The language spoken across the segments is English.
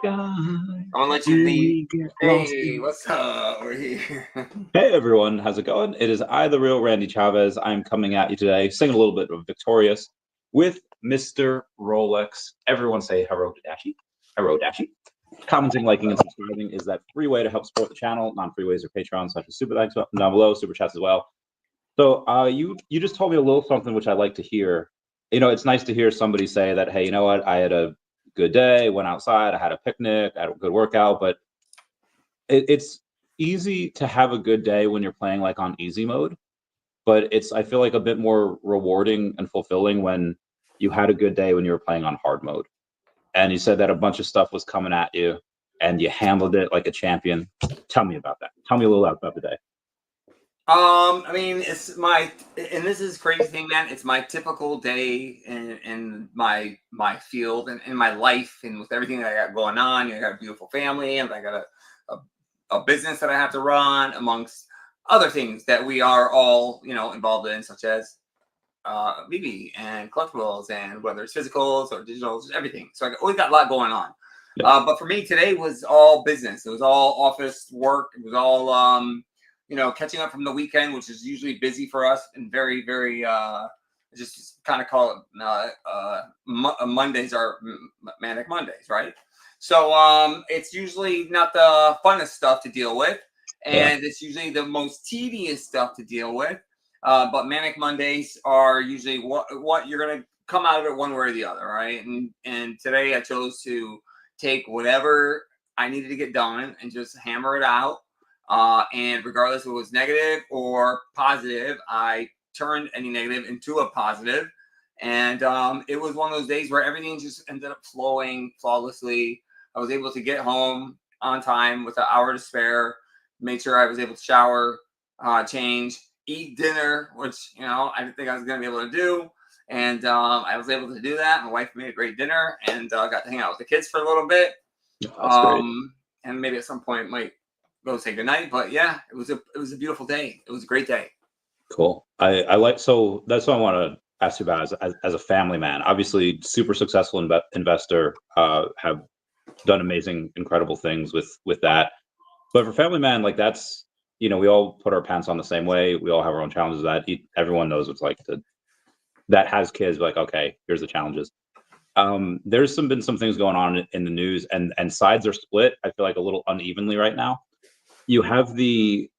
sky. I'll let you lead. Hey, what's up? We're here. Hey everyone, how's it going? It is I, the real Randy Chavez. I'm coming at you today, singing a little bit of Victorious with Mr. Rolex. Everyone say hello Dashi. Hello Dashi. Commenting, liking, and subscribing is that free way to help support the channel. Non-free ways are Patreon, such as super thanks down below, super chats as well. So you just told me a little something which I like to hear. You know, it's nice to hear somebody say that, hey, you know what, I had a good day, went outside, I had a picnic, I had a good workout, but it's easy to have a good day when you're playing like on easy mode, but I feel like a bit more rewarding and fulfilling when you had a good day when you were playing on hard mode. And you said that a bunch of stuff was coming at you and you handled it like a champion. Tell me about that. Tell me a little about the day. I mean, it's my, and this is crazy thing, man. It's my typical day in my field and in my life, and with everything that I got going on. I got a beautiful family, and I got a business that I have to run, amongst other things that we are all, involved in, such as VeVe and collectibles, and whether it's physicals or digitals, everything. So I always got a lot going on. Yeah. But for me, today was all business. It was all office work. It was all, catching up from the weekend, which is usually busy for us and very, very, just kind of call it Mondays are manic Mondays, right? So it's usually not the funnest stuff to deal with, and it's usually the most tedious stuff to deal with. But manic Mondays are usually what you're gonna come out of it one way or the other, right? And today I chose to take whatever I needed to get done and just hammer it out. And regardless if it was negative or positive, I turned any negative into a positive. And it was one of those days where everything just ended up flowing flawlessly. I was able to get home on time with an hour to spare, made sure I was able to shower, change, eat dinner, which, I didn't think I was going to be able to do. And I was able to do that. My wife made a great dinner, and got to hang out with the kids for a little bit. And maybe at some point might go say goodnight. But yeah, it was a beautiful day. It was a great day. Cool. I like, so that's what I want to ask you about as a family man. Obviously, super successful investor, have done amazing, incredible things with that. But for family man, like that's, we all put our pants on the same way. We all have our own challenges. That everyone knows what's like that has kids. Like, okay, here's the challenges. There's been some things going on in the news, and sides are split. I feel like a little unevenly right now. You have the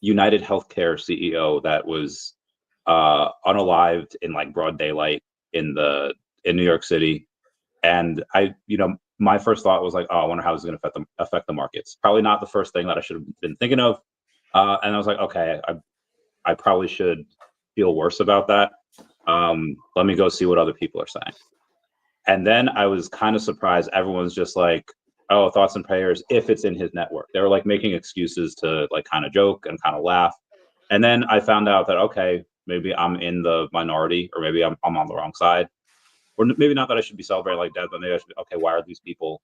United Healthcare CEO that was unalived in like broad daylight in New York City, and my first thought was like, oh, I wonder how this is going to affect the markets. Probably not the first thing that I should have been thinking of, and I was like, okay, I probably should feel worse about that. Let me go see what other people are saying. And then I was kind of surprised. Everyone's just like, oh, thoughts and prayers if it's in his network. They were like making excuses to like kind of joke and kind of laugh. And then I found out that, okay, maybe I'm in the minority, or maybe I'm on the wrong side. Or maybe not that I should be celebrating like death, but maybe I should be, okay, why are these people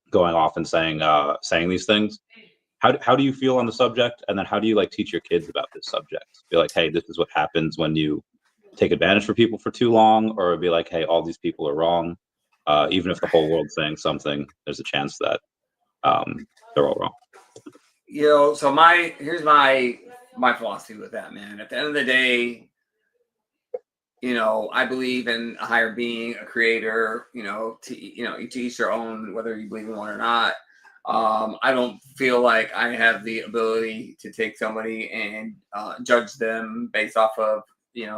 going off and saying these things? How do you feel on the subject? And then how do you like teach your kids about this subject? Be like, hey, this is what happens when you take advantage for people for too long, or be like, hey, all these people are wrong. Even if the whole world's saying something, there's a chance that they're all wrong. So here's my philosophy with that, man. At the end of the day, I believe in a higher being, a creator, to each their own, whether you believe in one or not. I don't feel like I have the ability to take somebody and judge them based off of,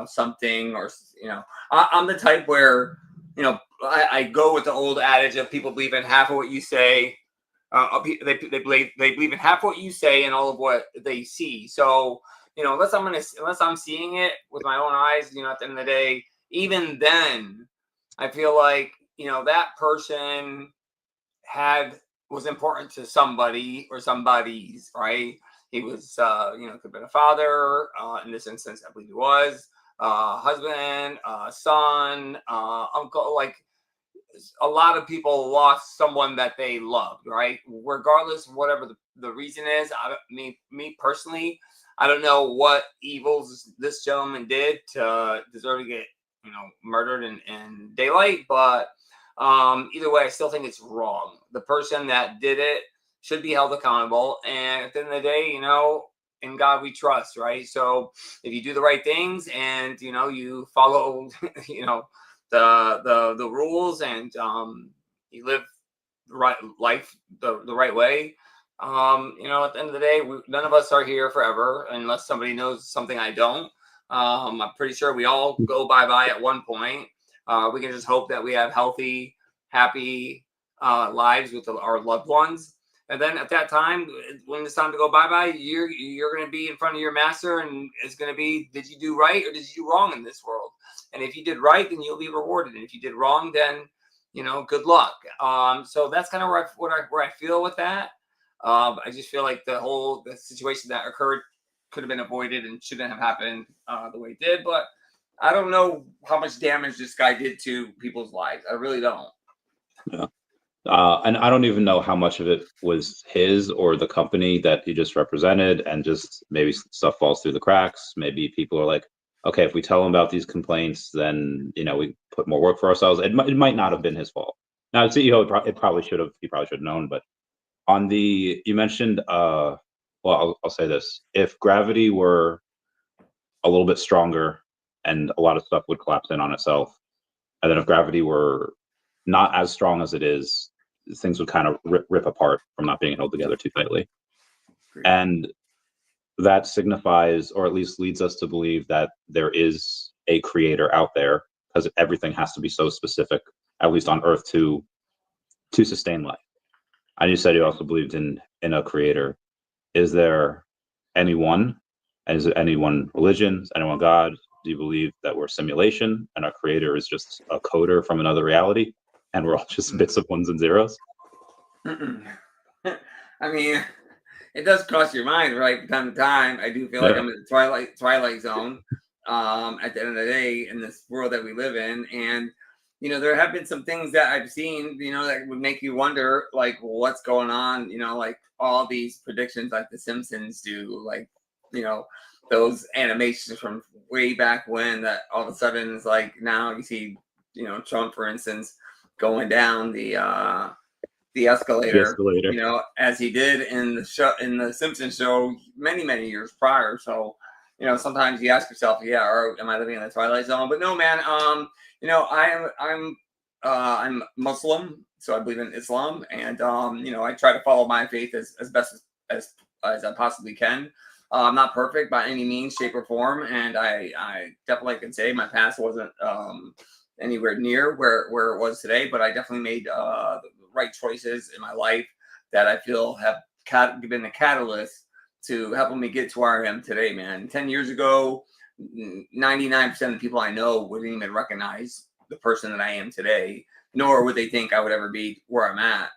something, or, I'm the type where, I go with the old adage of people believe in half of what you say. They believe in half what you say and all of what they see. So, unless I'm seeing it with my own eyes, at the end of the day, even then, I feel like, that person was important to somebody or somebody's, right? He was, could have been a father. In this instance, I believe he was husband, son, uncle. Like, a lot of people lost someone that they loved, right? Regardless of whatever the reason is. Me personally, I don't know what evils this gentleman did to deserve to get, murdered in daylight, but Either way, I still think it's wrong. The person that did it should be held accountable. And at the end of the day, in God we trust, right? So if you do the right things and you follow, the rules, and you live the right life the right way. At the end of the day, none of us are here forever unless somebody knows something I don't. I'm pretty sure we all go bye-bye at one point. We can just hope that we have healthy, happy lives with our loved ones. And then at that time, when it's time to go bye-bye, you're going to be in front of your master, and it's going to be, did you do right or did you do wrong in this world? And if you did right, then you'll be rewarded. And if you did wrong, then good luck. So that's kind of where I feel with that. I just feel like the situation that occurred could have been avoided and shouldn't have happened the way it did. But I don't know how much damage this guy did to people's lives. I really don't. Yeah. And I don't even know how much of it was his or the company that he just represented, and just maybe stuff falls through the cracks. Maybe people are like, okay, if we tell him about these complaints, then we put more work for ourselves. It might not have been his fault. Now, the CEO, he probably should have known. But you mentioned, well, I'll say this: if gravity were a little bit stronger, and a lot of stuff would collapse in on itself, and then if gravity were not as strong as it is, things would kind of rip apart from not being held together too tightly. And that signifies, or at least leads us to believe, that there is a creator out there, because everything has to be so specific, at least on Earth, to sustain life. And you said you also believed in a creator. Is there anyone? Is it anyone religion? Is anyone God? Do you believe that we're simulation and our creator is just a coder from another reality, and we're all just bits of ones and zeros? I mean, it does cross your mind, right? From time to time, I do feel like I'm in the twilight zone. At the end of the day, in this world that we live in, and there have been some things that I've seen, that would make you wonder, like, what's going on? Like all these predictions, like The Simpsons do, like those animations from way back when, that all of a sudden is like, now you see, Trump, for instance, going down the escalator, as he did in the Simpsons show many years prior. So, sometimes you ask yourself, or am I living in the twilight zone? But no, man. I'm Muslim, so I believe in Islam, and I try to follow my faith as best as I possibly can. I'm not perfect by any means, shape, or form, and I definitely can say my past wasn't anywhere near where it was today, but I definitely made the right choices in my life that I feel have been the catalyst to helping me get to where I am today, man. 10 years ago, 99% of the people I know wouldn't even recognize the person that I am today, nor would they think I would ever be where I'm at.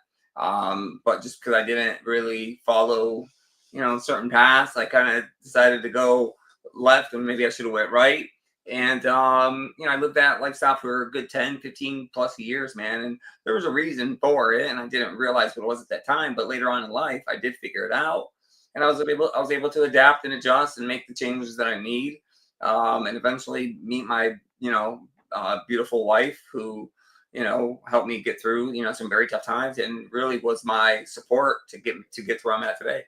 But just because I didn't really follow, certain paths, I kind of decided to go left, and maybe I should have went right. And, I lived that lifestyle for a good 10, 15 plus years, man. And there was a reason for it, and I didn't realize what it was at that time. But later on in life, I did figure it out, and I was able to adapt and adjust and make the changes that I need, and eventually meet my, beautiful wife, who, helped me get through, some very tough times, and really was my support to get to where I'm at today.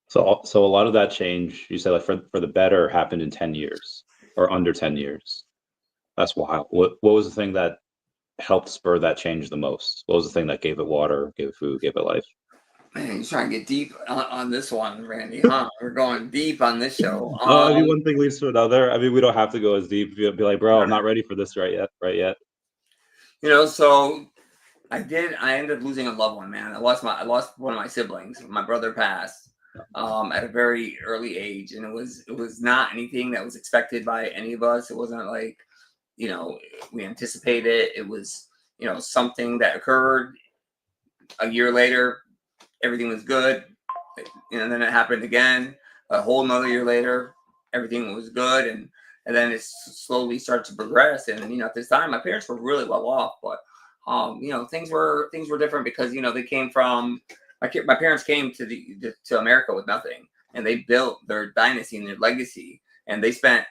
So a lot of that change, you said, like, for the better, happened in 10 years or under 10 years. That's wild. What was the thing that helped spur that change the most? What was the thing that gave it water, gave it food, gave it life? Man, you're trying to get deep on this one, Randy, huh? We're going deep on this show. I mean, one thing leads to another. I mean, we don't have to go as deep. Be like, bro, I'm not ready for this right yet. So I ended up losing a loved one, man. I lost one of my siblings. My brother passed at a very early age, and it was not anything that was expected by any of us. It wasn't like, we anticipated. It was, something that occurred. A year later, everything was good. And then it happened again. A whole another year later, everything was good, and then it slowly started to progress. And at this time, my parents were really well off, but things were different because they came from my parents came to America with nothing, and they built their dynasty and their legacy, and they spent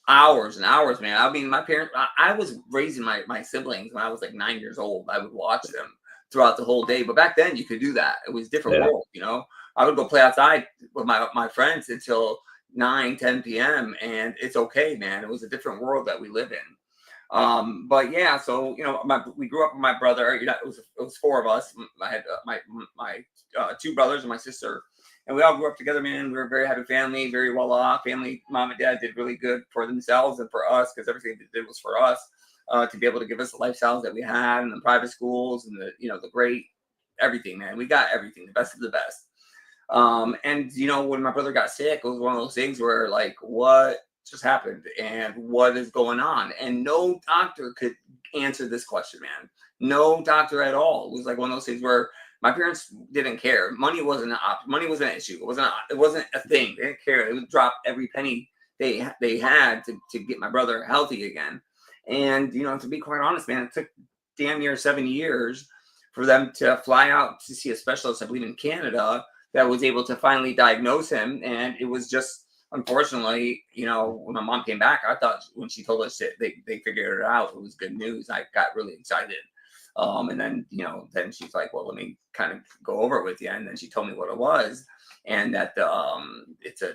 hours and hours, man. I mean, my parents, I was raising my siblings when I was like 9 years old. I would watch them throughout the whole day. But back then you could do that. It was a different Yeah. world, you know. I would go play outside with my friends until 9, 10 p.m. and it's okay, man. It was a different world that we live in. But yeah, so you know, we grew up with my brother. You know, it was four of us. I had my two brothers and my sister, and we all grew up together. Man, we were a very happy family, very well off family. Mom and dad did really good for themselves and for us because everything they did was for us to be able to give us the lifestyles that we had and the private schools and the the great everything. Man, we got everything, the best of the best. And you know, when my brother got sick, it was one of those things where like, what just happened and what is going on? And no doctor could answer this question, man. No doctor at all. It was like one of those things where my parents didn't care. Money wasn't an option. Money was an issue. It wasn't a thing. They didn't care. They would drop every penny they had to get my brother healthy again. And you know, to be quite honest, man, it took damn near 7 years for them to fly out to see a specialist, I believe in Canada, that was able to finally diagnose him. And it was just, unfortunately, you know, when my mom came back, I thought when she told us that they figured it out, it was good news. I got really excited. And then, you know, then she's like, well, let me kind of go over it with you. And then she told me what it was and that it's a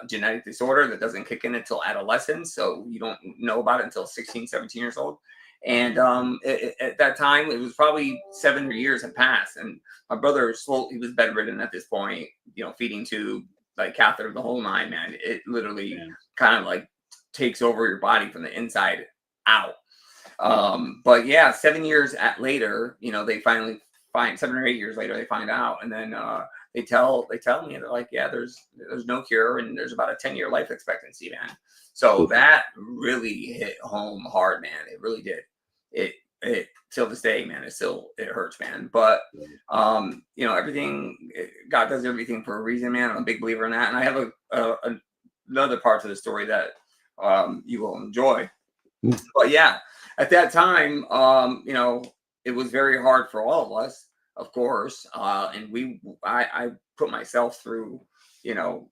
genetic disorder that doesn't kick in until adolescence. So you don't know about it until 16, 17 years old. And at that time, it was probably 7 years had passed. And my brother, he was bedridden at this point, you know, feeding tube, like catheter, the whole nine, man. It literally kind of like takes over your body from the inside out. But yeah, 7 years later, you know, they finally find 7 or 8 years later, they find out. And then they tell me, they're like, yeah, there's no cure and there's about a 10-year life expectancy, man. So that really hit home hard, man. It really did. It till this day, man, it hurts, man. But you know, God does everything for a reason, man. I'm a big believer in that. And I have another part to the story that you will enjoy. But yeah, at that time, you know, it was very hard for all of us, of course. And I put myself through, you know,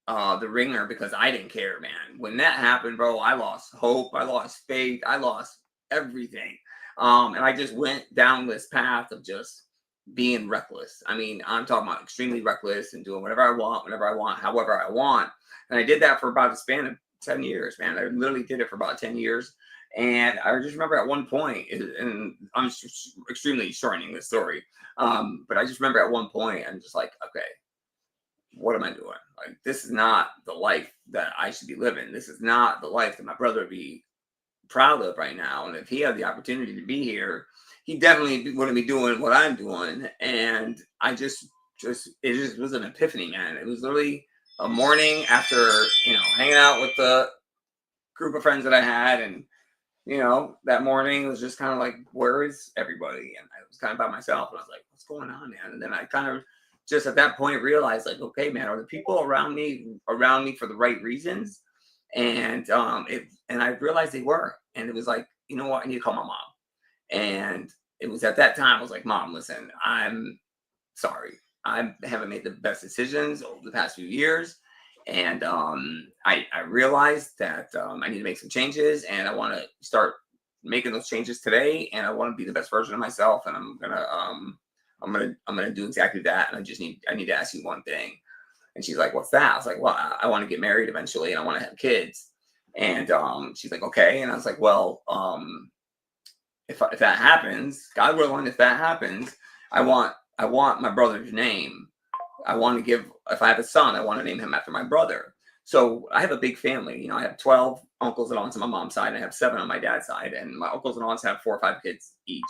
the ringer because I didn't care, man. When that happened, bro, I lost hope, I lost faith, I lost everything. And I just went down this path of just being reckless. I mean, I'm talking about extremely reckless and doing whatever I want, whenever I want, however I want. And I did that for about a span of 10 years, man. I literally did it for about 10 years. And I just remember at one point, and I'm extremely shortening this story, but I just remember at one point, I'm just like, okay, what am I doing? Like, this is not the life that I should be living. This is not the life that my brother would be proud of right now. And if he had the opportunity to be here, he definitely wouldn't be doing what I'm doing. And it just was an epiphany, man. It was literally a morning after, you know, hanging out with the group of friends that I had. And, you know, that morning was just kind of like, where is everybody? And I was kind of by myself. And I was like, what's going on, man? And then I kind of just at that point realized, like, okay, man, are the people around me for the right reasons? And and I realized they were. And it was like, you know what, I need to call my mom. And it was at that time I was like, Mom, listen, I'm sorry, I haven't made the best decisions over the past few years. And I realized that I need to make some changes and I want to start making those changes today. And I want to be the best version of myself. And I'm gonna do exactly that. And I need to ask you one thing. And she's like, what's that? I was like, well, I want to get married eventually and I want to have kids. And she's like, okay. And I was like, well, if that happens, God willing, if that happens, I want my brother's name. I want to give, if I have a son, I want to name him after my brother. So I have a big family. You know, I have 12 uncles and aunts on my mom's side. And I have 7 on my dad's side. And my uncles and aunts have 4 or 5 kids each.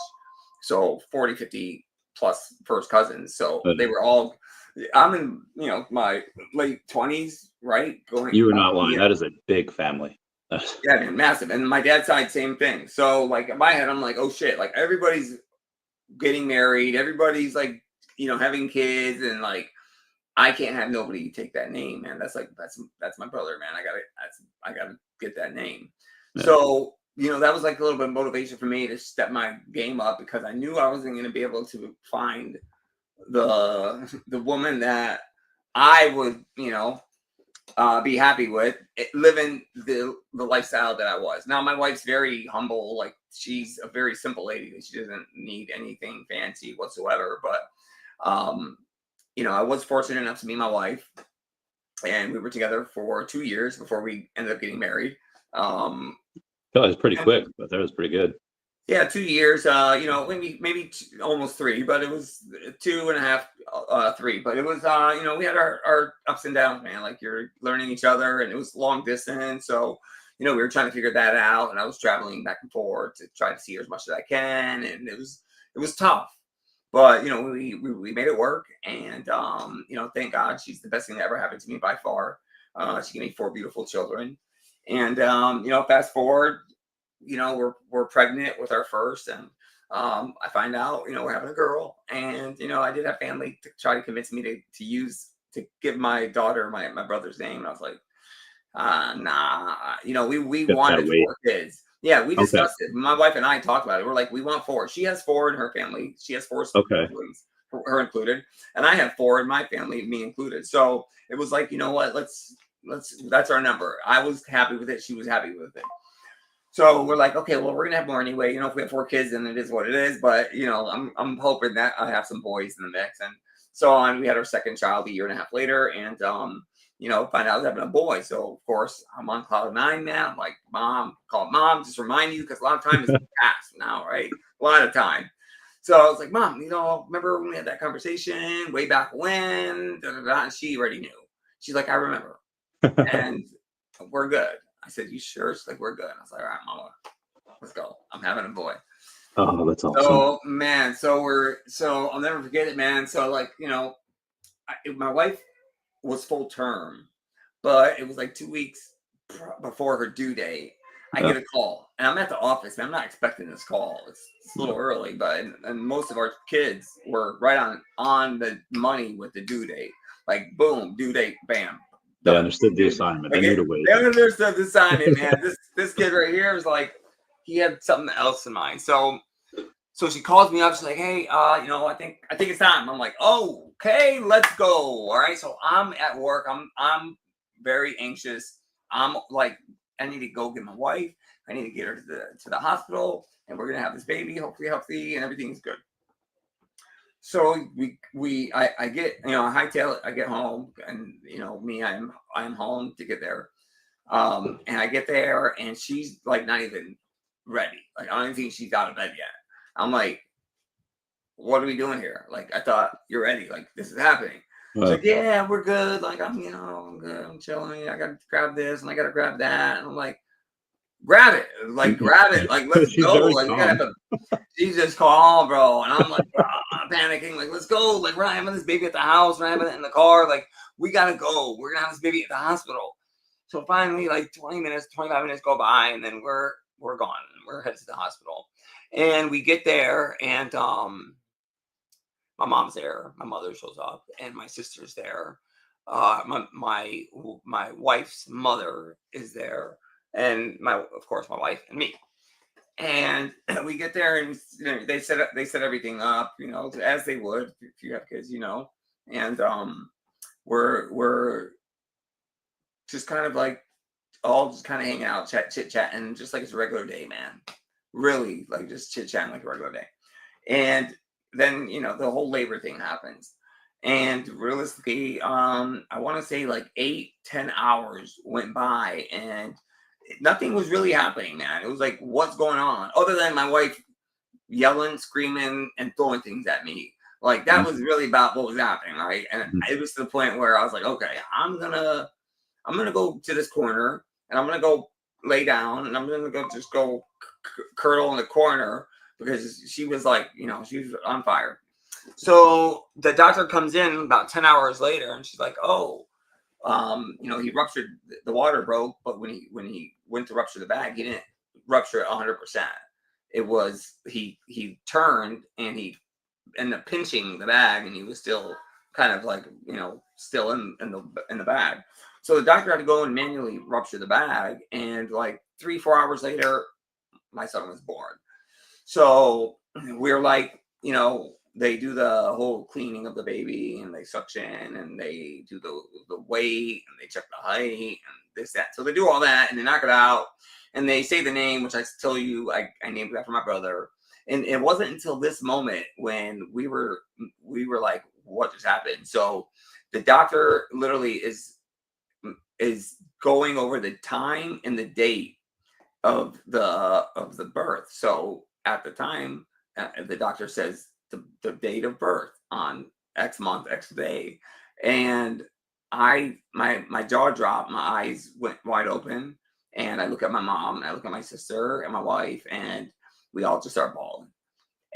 So 40, 50 plus first cousins. So they were all, I'm in, you know, my late 20s, right? You were not lying. That is a big family. Yeah, man, massive. And my dad's side, same thing. So like in my head, I'm like, oh shit, like everybody's getting married, everybody's like, you know, having kids, and like I can't have nobody take that name, man. That's my brother, man. I gotta get that name. Yeah. So, you know, that was like a little bit of motivation for me to step my game up because I knew I wasn't gonna be able to find the woman that I would, you know, be happy with living the lifestyle that I was. Now my wife's very humble, like she's a very simple lady. She doesn't need anything fancy whatsoever. But you know, I was fortunate enough to meet my wife, and we were together for 2 years before we ended up getting married. That was pretty And quick, but that was pretty good. yeah, 2 years. You know, maybe almost three, but it was 2.5, 3. But it was, you know, we had our ups and downs, man. Like you're learning each other, and it was long distance, so you know we were trying to figure that out. And I was traveling back and forth to try to see her as much as I can, and it was tough. But you know, we made it work, and you know, thank God she's the best thing that ever happened to me by far. She gave me 4 beautiful children, and you know, fast forward, you know, we're pregnant with our first, and I find out, you know, we're having a girl, and you know, I did have family to try to convince me to give my daughter my brother's name, and I was like, nah, you know, we Gotta wanted wait. 4 kids. Yeah, we Okay. discussed it. My wife and I talked about it. We're like, we want 4. She has 4 in her family. She has 4 Okay. siblings, her included, and I have 4 in my family, me included. So it was like, you know what? Let's that's our number. I was happy with it. She was happy with it. So we're like, okay, well, we're gonna have more anyway. You know, if we have 4 kids, then it is what it is. But you know, I'm hoping that I have some boys in the mix, and so on. We had our second child a year and a half later, and you know, find out I was having a boy. So of course, I'm on cloud nine, man. I'm like, mom, call mom, just remind you, because a lot of time has passed now, right? A lot of time. So I was like, mom, you know, remember when we had that conversation way back when? Da, da, da. And she already knew. She's like, I remember, and we're good. I said, you sure? She's like, we're good. I was like, all right, mama, let's go. I'm having a boy. Oh, that's awesome. So man, so I'll never forget it, man. So like, you know, my wife was full term, but it was like 2 weeks before her due date. I Yeah. get a call, and I'm at the office, and I'm not expecting this call. It's a little early, but and most of our kids were right on the money with the due date. Like boom, due date, bam, They done. understood the assignment. They Like knew to wait. they understood the assignment, man. This kid right here was like, he had something else in mind. So she calls me up. She's like, hey, you know, I think it's time. I'm like, oh, okay, let's go. All right. So I'm at work. I'm very anxious. I'm like, I need to go get my wife. I need to get her to the hospital, and we're gonna have this baby, hopefully healthy, and everything's good. So I get, you know, I hightail it. I get home, and you know me, I'm home to get there. And I get there, and she's like not even ready. Like I don't even think she's out of bed yet. I'm like, what are we doing here? Like, I thought you're ready. Like, this is happening. She's like, yeah, we're good. Like, you know, I'm good. I'm chilling. I got to grab this and I got to grab that. And I'm like, grab it. Like, grab it. Like, let's She's go. very Like, we got to calm. have she's just calm, bro. And I'm like, panicking. Like, let's go. Like, we're not having this baby at the house. We're not having it in the car. Like, we got to go. We're going to have this baby at the hospital. So finally, like 20 minutes, 25 minutes go by, and then we're gone. We're headed to the hospital. And we get there, and my mom's there, my mother shows up, and my sister's there. My wife's mother is there, and of course my wife and me. And we get there, and you know, they set everything up, you know, as they would if you have kids, you know. And we're just kind of like all just kind of hanging out, chit chatting, just like it's a regular day, man. Really, like just chit chatting like a regular day. And then you know the whole labor thing happens, and realistically, I want to say like 8-10 hours went by, and nothing was really happening, man. It was like, what's going on? Other than my wife yelling, screaming, and throwing things at me. Like that was really about what was happening, right? And it was to the point where I was like, okay, I'm gonna go to this corner, and I'm gonna go lay down, and I'm gonna go curdle in the corner, because she was like, you know, she was on fire. So the doctor comes in about 10 hours later, and she's like, oh, you know, he ruptured, the water broke, but when he went to rupture the bag, he didn't rupture it 100%. It was he turned, and he ended up pinching the bag, and he was still kind of like, you know, still in the bag. So the doctor had to go and manually rupture the bag, and like 3-4 hours later, my son was born. So we're like, you know, they do the whole cleaning of the baby, and they suction, and they do the weight, and they check the height, and this, that. So they do all that, and they knock it out, and they say the name, which I tell you, I named it after my brother. And it wasn't until this moment when we were like, what just happened? So the doctor literally is going over the time and the date of the birth. So at the time, the doctor says the date of birth on X month, X day, and my jaw dropped, my eyes went wide open, and I look at my mom, and I look at my sister and my wife, and we all just start bawling.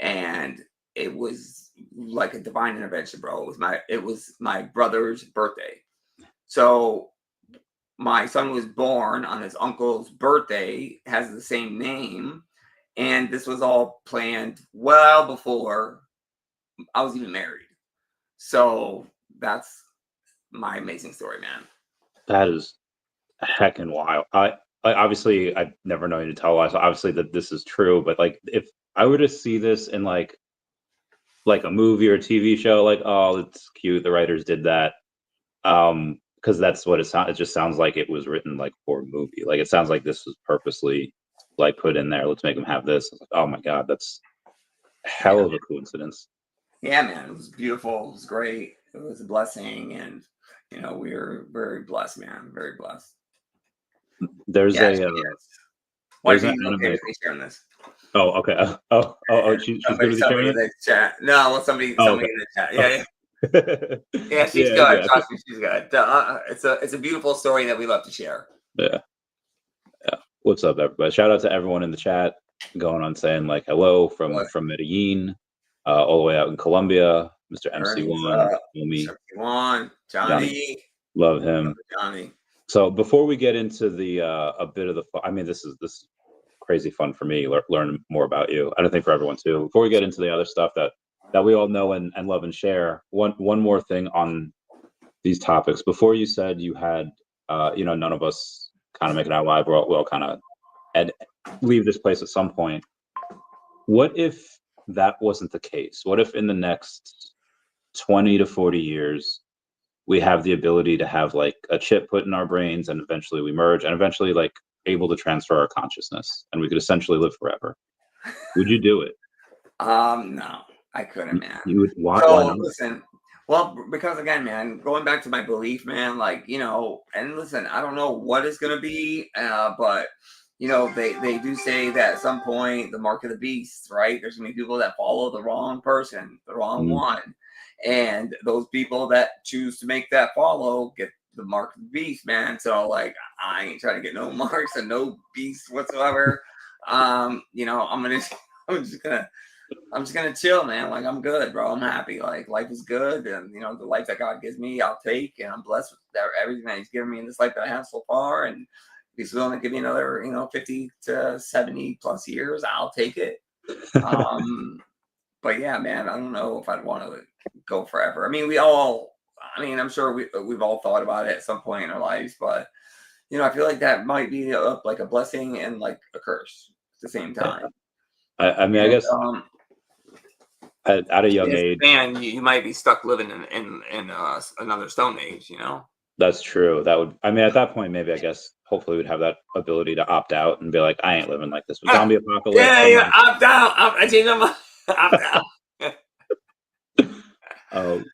And it was like a divine intervention, bro. It was my brother's birthday. So my son was born on his uncle's birthday, has the same name, and this was all planned well before I was even married. So that's my amazing story, man. That is heckin' wild. I obviously I've never known you to tell lies, so obviously that this is true, but like if I were to see this in like a movie or a TV show, like, oh, it's cute, the writers did that. Because that's what it just sounds like it was written like for a movie. Like it sounds like this was purposely like put in there. Let's make them have this. Like, oh my god, that's a hell of a coincidence. Yeah, man, it was beautiful. It was great. It was a blessing, and we were very blessed, man. Very blessed. There's Yes, a yes. Why there's are an you okay anime. with me sharing this? Oh, okay. She's good with you sharing Somebody in it. the chat. No, well, somebody Oh, in okay. the chat. Yeah, yeah. Yeah, she's Yeah, good. exactly. Trust me, she's good. It's a beautiful story that we love to share. Yeah. What's up, everybody? Shout out to everyone in the chat going on saying like hello from Medellin, all the way out in Colombia. Mr. MC1, OMI, MC1, Johnny, love him. Johnny. So before we get into the a bit of the fun, I mean, this is crazy fun for me. Learn more about you. I don't think for everyone too. Before we get into the other stuff that we all know and love and share, one more thing on these topics. Before you said you had, none of us kind of make it out live. We'll all kind of leave this place at some point. What if that wasn't the case? What if in the next 20 to 40 years, we have the ability to have like a chip put in our brains and eventually we merge and eventually like able to transfer our consciousness and we could essentially live forever? Would you do it? No, I couldn't, man. You would why not? Listen, well, because again, man, going back to my belief, man, like, and listen, I don't know what it's gonna be, but they do say that at some point the mark of the beast, right? There's gonna be people that follow the wrong person, the wrong one. And those people that choose to make that follow get the mark of the beast, man. So like I ain't trying to get no marks and no beast whatsoever. I'm just gonna chill, man. Like I'm good, bro. I'm happy. Like life is good, and the life that God gives me, I'll take, and I'm blessed with everything that He's given me in this life that I have so far. And if He's willing to give me another, 50 to 70 plus years, I'll take it. But yeah, man, I don't know if I'd want to go forever. I mean, I'm sure we've all thought about it at some point in our lives, but I feel like that might be like a blessing and like a curse at the same time. I mean, I guess at a young age, man, you might be stuck living in another Stone Age. That's true. That would, I mean, at that point, maybe I guess hopefully we'd have that ability to opt out and be like, I ain't living like this. With zombie apocalypse. Yeah, opt out. I changed my mind. Opt out.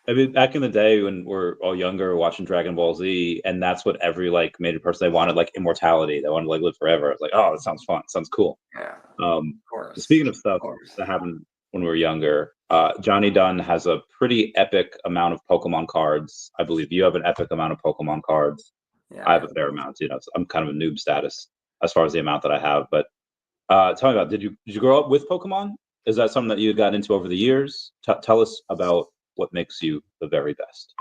I mean, back in the day when we're all younger, watching Dragon Ball Z, and that's what every like major person, they wanted like immortality. They wanted to like live forever. It's like, oh, that sounds fun. Sounds cool. Yeah. Of course. Speaking of stuff that happened when we were younger, Johnny Dunn has a pretty epic amount of Pokemon cards. I believe you have an epic amount of Pokemon cards. Yeah, I have a fair amount. So I'm kind of a noob status as far as the amount that I have. But tell me about, did you grow up with Pokemon? Is that something that you got into over the years? Tell us about what makes you the very best.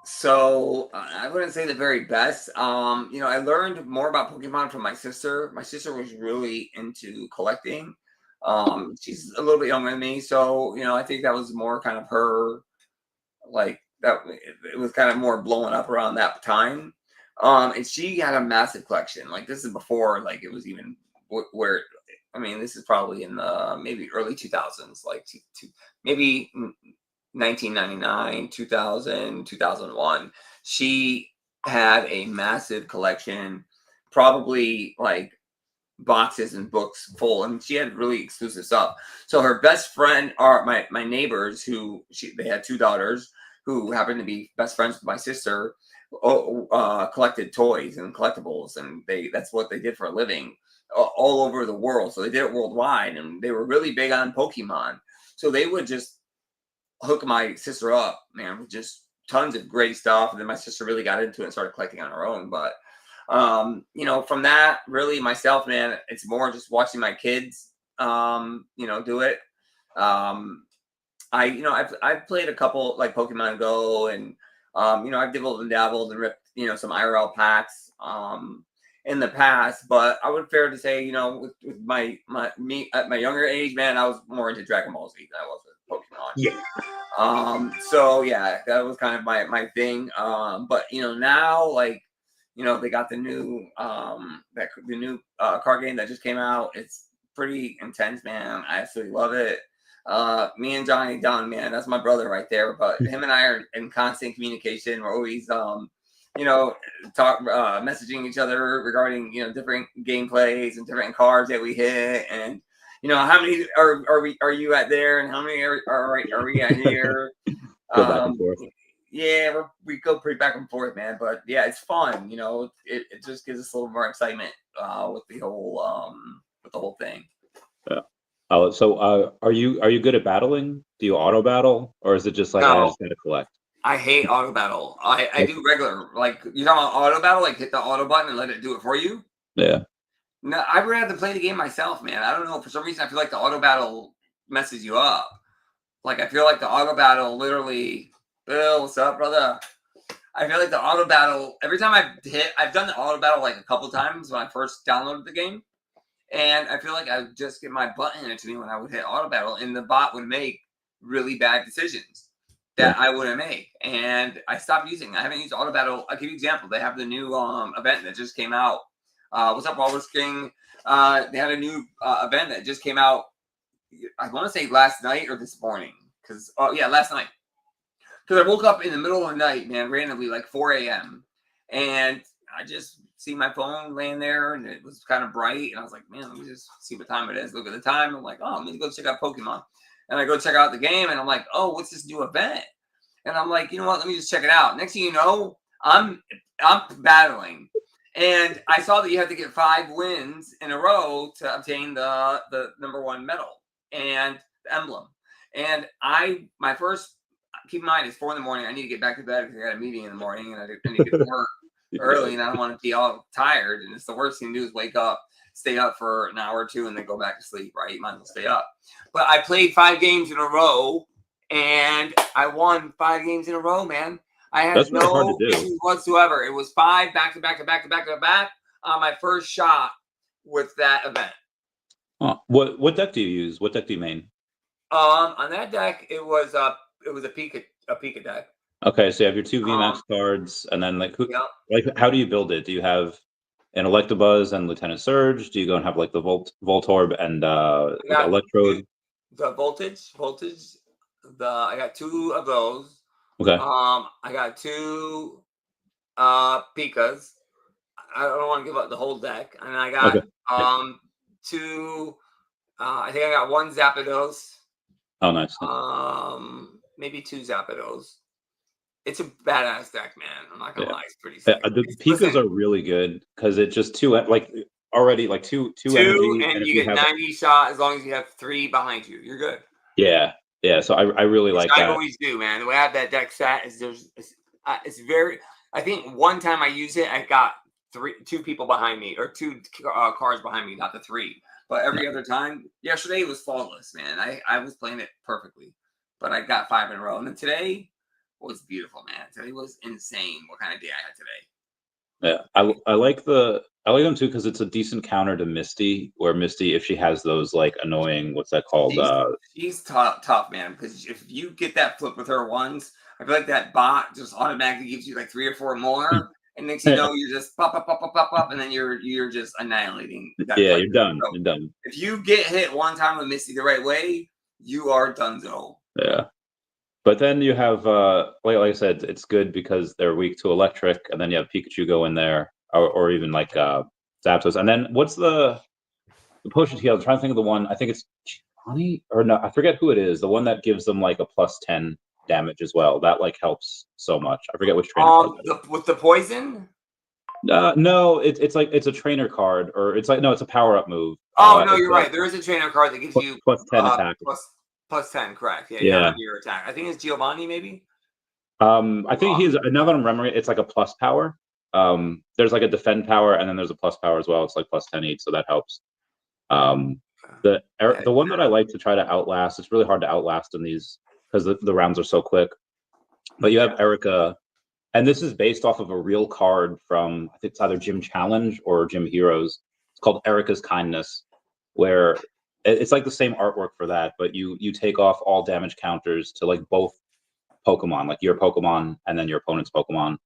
So I wouldn't say the very best. I learned more about Pokemon from my sister. My sister was really into collecting. She's a little bit younger than me, so I think that was more kind of her, like that. It was kind of more blowing up around that time. And she had a massive collection. Like this is before like it was even where I mean, this is probably in the maybe early 2000s, like maybe 1999, 2000, 2001. She had a massive collection, probably like boxes and books full, and she had really exclusive stuff. So her best friend are my neighbors, who they had 2 daughters who happened to be best friends with my sister. Collected toys and collectibles, and that's what they did for a living all over the world. So they did it worldwide, and they were really big on Pokemon. So they would just hook my sister up, man, with just tons of great stuff. And then my sister really got into it and started collecting on her own. But you know, from that, really myself, man, it's more just watching my kids, you know, do it. You know, I've played a couple like Pokemon Go, and you know, I've dabbled and ripped, you know, some IRL packs in the past. But I would fair to say, you know, with me at my younger age, man, I was more into Dragon Ball Z than I was with Pokemon. Yeah. So yeah, that was kind of my thing. But you know, now, like, you know, they got the new card game that just came out. It's pretty intense, man. I absolutely love it. Me and Johnny Dunn, man, that's my brother right there. But him and I are in constant communication. We're always you know, messaging each other regarding, you know, different gameplays and different cards that we hit, and you know, how many are you at there, and how many are we at here? Go back and forth. Yeah, we go pretty back and forth, man. But yeah, it's fun. You know, it just gives us a little more excitement with the whole thing. Yeah. So are you good at battling? Do you auto battle, or is it just like I No, just gotta collect? I hate auto battle. I do regular, like, you're talking about auto battle, like hit the auto button and let it do it for you. Yeah. No, I'd rather play the game myself, man. I don't know. For some reason, I feel like the auto battle messes you up. Like, I feel like the auto battle literally, Bill, what's up, brother? I feel like the auto battle, every time I've done the auto battle like a couple times when I first downloaded the game. And I feel like I would just get my butt handed to me when I would hit auto battle, and the bot would make really bad decisions that I wouldn't make. And I stopped using. I haven't used auto battle. I'll give you an example. They have the new event that just came out. What's up, Walrus King? They had a new event that just came out. I want to say last night or this morning. Yeah, last night. Because I woke up in the middle of the night, man, randomly, like 4 a.m. And I just see my phone laying there, and it was kind of bright. And I was like, man, let me just see what time it is. Look at the time. I'm like, oh, I'm going to go check out Pokemon. And I go check out the game, and I'm like, oh, what's this new event? And I'm like, you know what? Let me just check it out. Next thing you know, I'm battling. And I saw that you had to get 5 wins in a row to obtain the #1 medal and the emblem. And my first, keep in mind, it's 4 a.m. I need to get back to bed because I got a meeting in the morning, and I need to get to work early, and I don't want to be all tired. And it's the worst thing to do is wake up, stay up for an hour or two, and then go back to sleep, right? You might as well stay up. But I played 5 games in a row, and I won 5 games in a row, man. I had no issues whatsoever. It was 5 back to back on my first shot with that event. What deck do you use? What deck do you main? On that deck, it was a Pika deck. Okay, so you have your 2 VMAX cards, and then like how do you build it? Do you have an Electabuzz and Lieutenant Surge? Do you go and have like the Voltorb and Electrode? The voltage. I got 2 of those. Okay. I got 2 Pikas. I don't want to give up the whole deck, and I got 2. I think I got 1 Zapdos. Oh, nice. Maybe 2 Zapdos. It's a badass deck, man. I'm not gonna lie, it's pretty sick. The Pikas are really good because it just two energy, and you get 90 shot as long as you have 3 behind you. You're good. Yeah. So I really like that. I always do, man. The way I have that deck set is it's very. I think one time I used it, I got 2 people behind me, or 2 cars behind me, not the 3. But every other time, yesterday it was flawless, man. I was playing it perfectly, but I got 5 in a row, and then today was beautiful, man. Today was insane. What kind of day I had today? Yeah, I like them too because it's a decent counter to Misty. Where Misty, if she has those like annoying, what's that called? She's tough, man. Because if you get that flip with her once, I feel like that bot just automatically gives you like 3 or 4 more, and next you know, you're just pop, pop, pop, pop, pop, pop, and then you're just annihilating that Yeah, player. you're done. So you're done. if you get hit one time with Misty the right way, you are donezo. Yeah. But then you have, like I said, it's good because they're weak to electric, and then you have Pikachu go in there, or even like Zapdos. And then what's the potion heal? I'm trying to think of the one. I think it's Giovanni, or no, I forget who it is. The one that gives them like a +10 damage as well. That like helps so much. I forget which trainer. With the poison. No, it's like it's a trainer card, or it's like no, it's a power up move. Oh no, you're right. There is a trainer card that gives you +10 attack. Plus 10, correct? Yeah. On your attack. I think it's Giovanni, maybe. I think he's, now that I'm remembering it, it's like a plus power. There's like a defend power, and then there's a plus power as well. It's like +10 each, so that helps. The one that I like to try to outlast, it's really hard to outlast in these because the rounds are so quick. But you have Erica, and this is based off of a real card from, I think it's either Gym Challenge or Gym Heroes. It's called Erica's Kindness, where it's like the same artwork for that, but you take off all damage counters to like both Pokemon, like your Pokemon and then your opponent's Pokemon.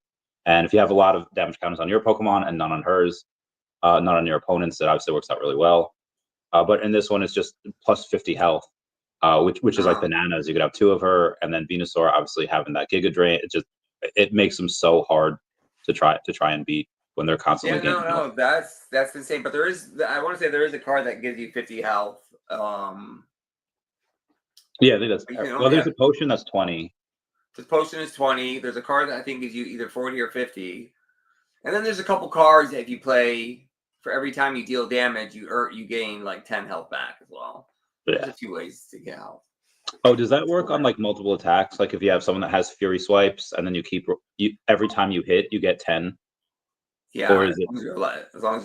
And if you have a lot of damage counters on your Pokemon and none on hers, none on your opponent's, it obviously works out really well. But in this one, it's just +50 health, which is like bananas. You could have 2 of her, and then Venusaur obviously having that Giga Drain. It makes them so hard to try and beat when they're constantly. Yeah, no, that's the same. But there is, I want to say there is a card that gives you 50 health. Yeah, I think that's. Well, there's a potion that's 20. The potion is 20. There's a card that I think gives you either 40 or 50. And then there's a couple cards that if you play, for every time you deal damage, you gain like 10 health back as well. Yeah. There's a few ways to get health. Oh, does that work on like multiple attacks? Like if you have someone that has Fury Swipes, and then you every time you hit, you get 10. Yeah, or is as long as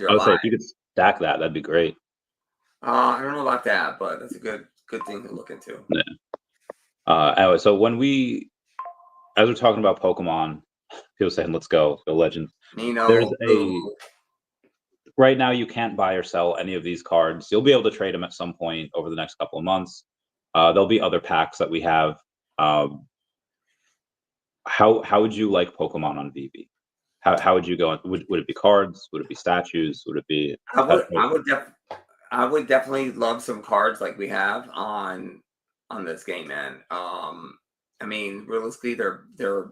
you're alive. So if you could stack that, that'd be great. I don't know about that, but that's a good thing to look into. Yeah. Anyway, so as we're talking about Pokemon, people saying, "Let's go Legends." There's right now you can't buy or sell any of these cards. You'll be able to trade them at some point over the next couple of months. There'll be other packs that we have. How would you like Pokemon on VeVe? How would you go? Would it be cards? Would it be statues? Would it be? I would definitely love some cards like we have on this game, man. I mean, realistically, they're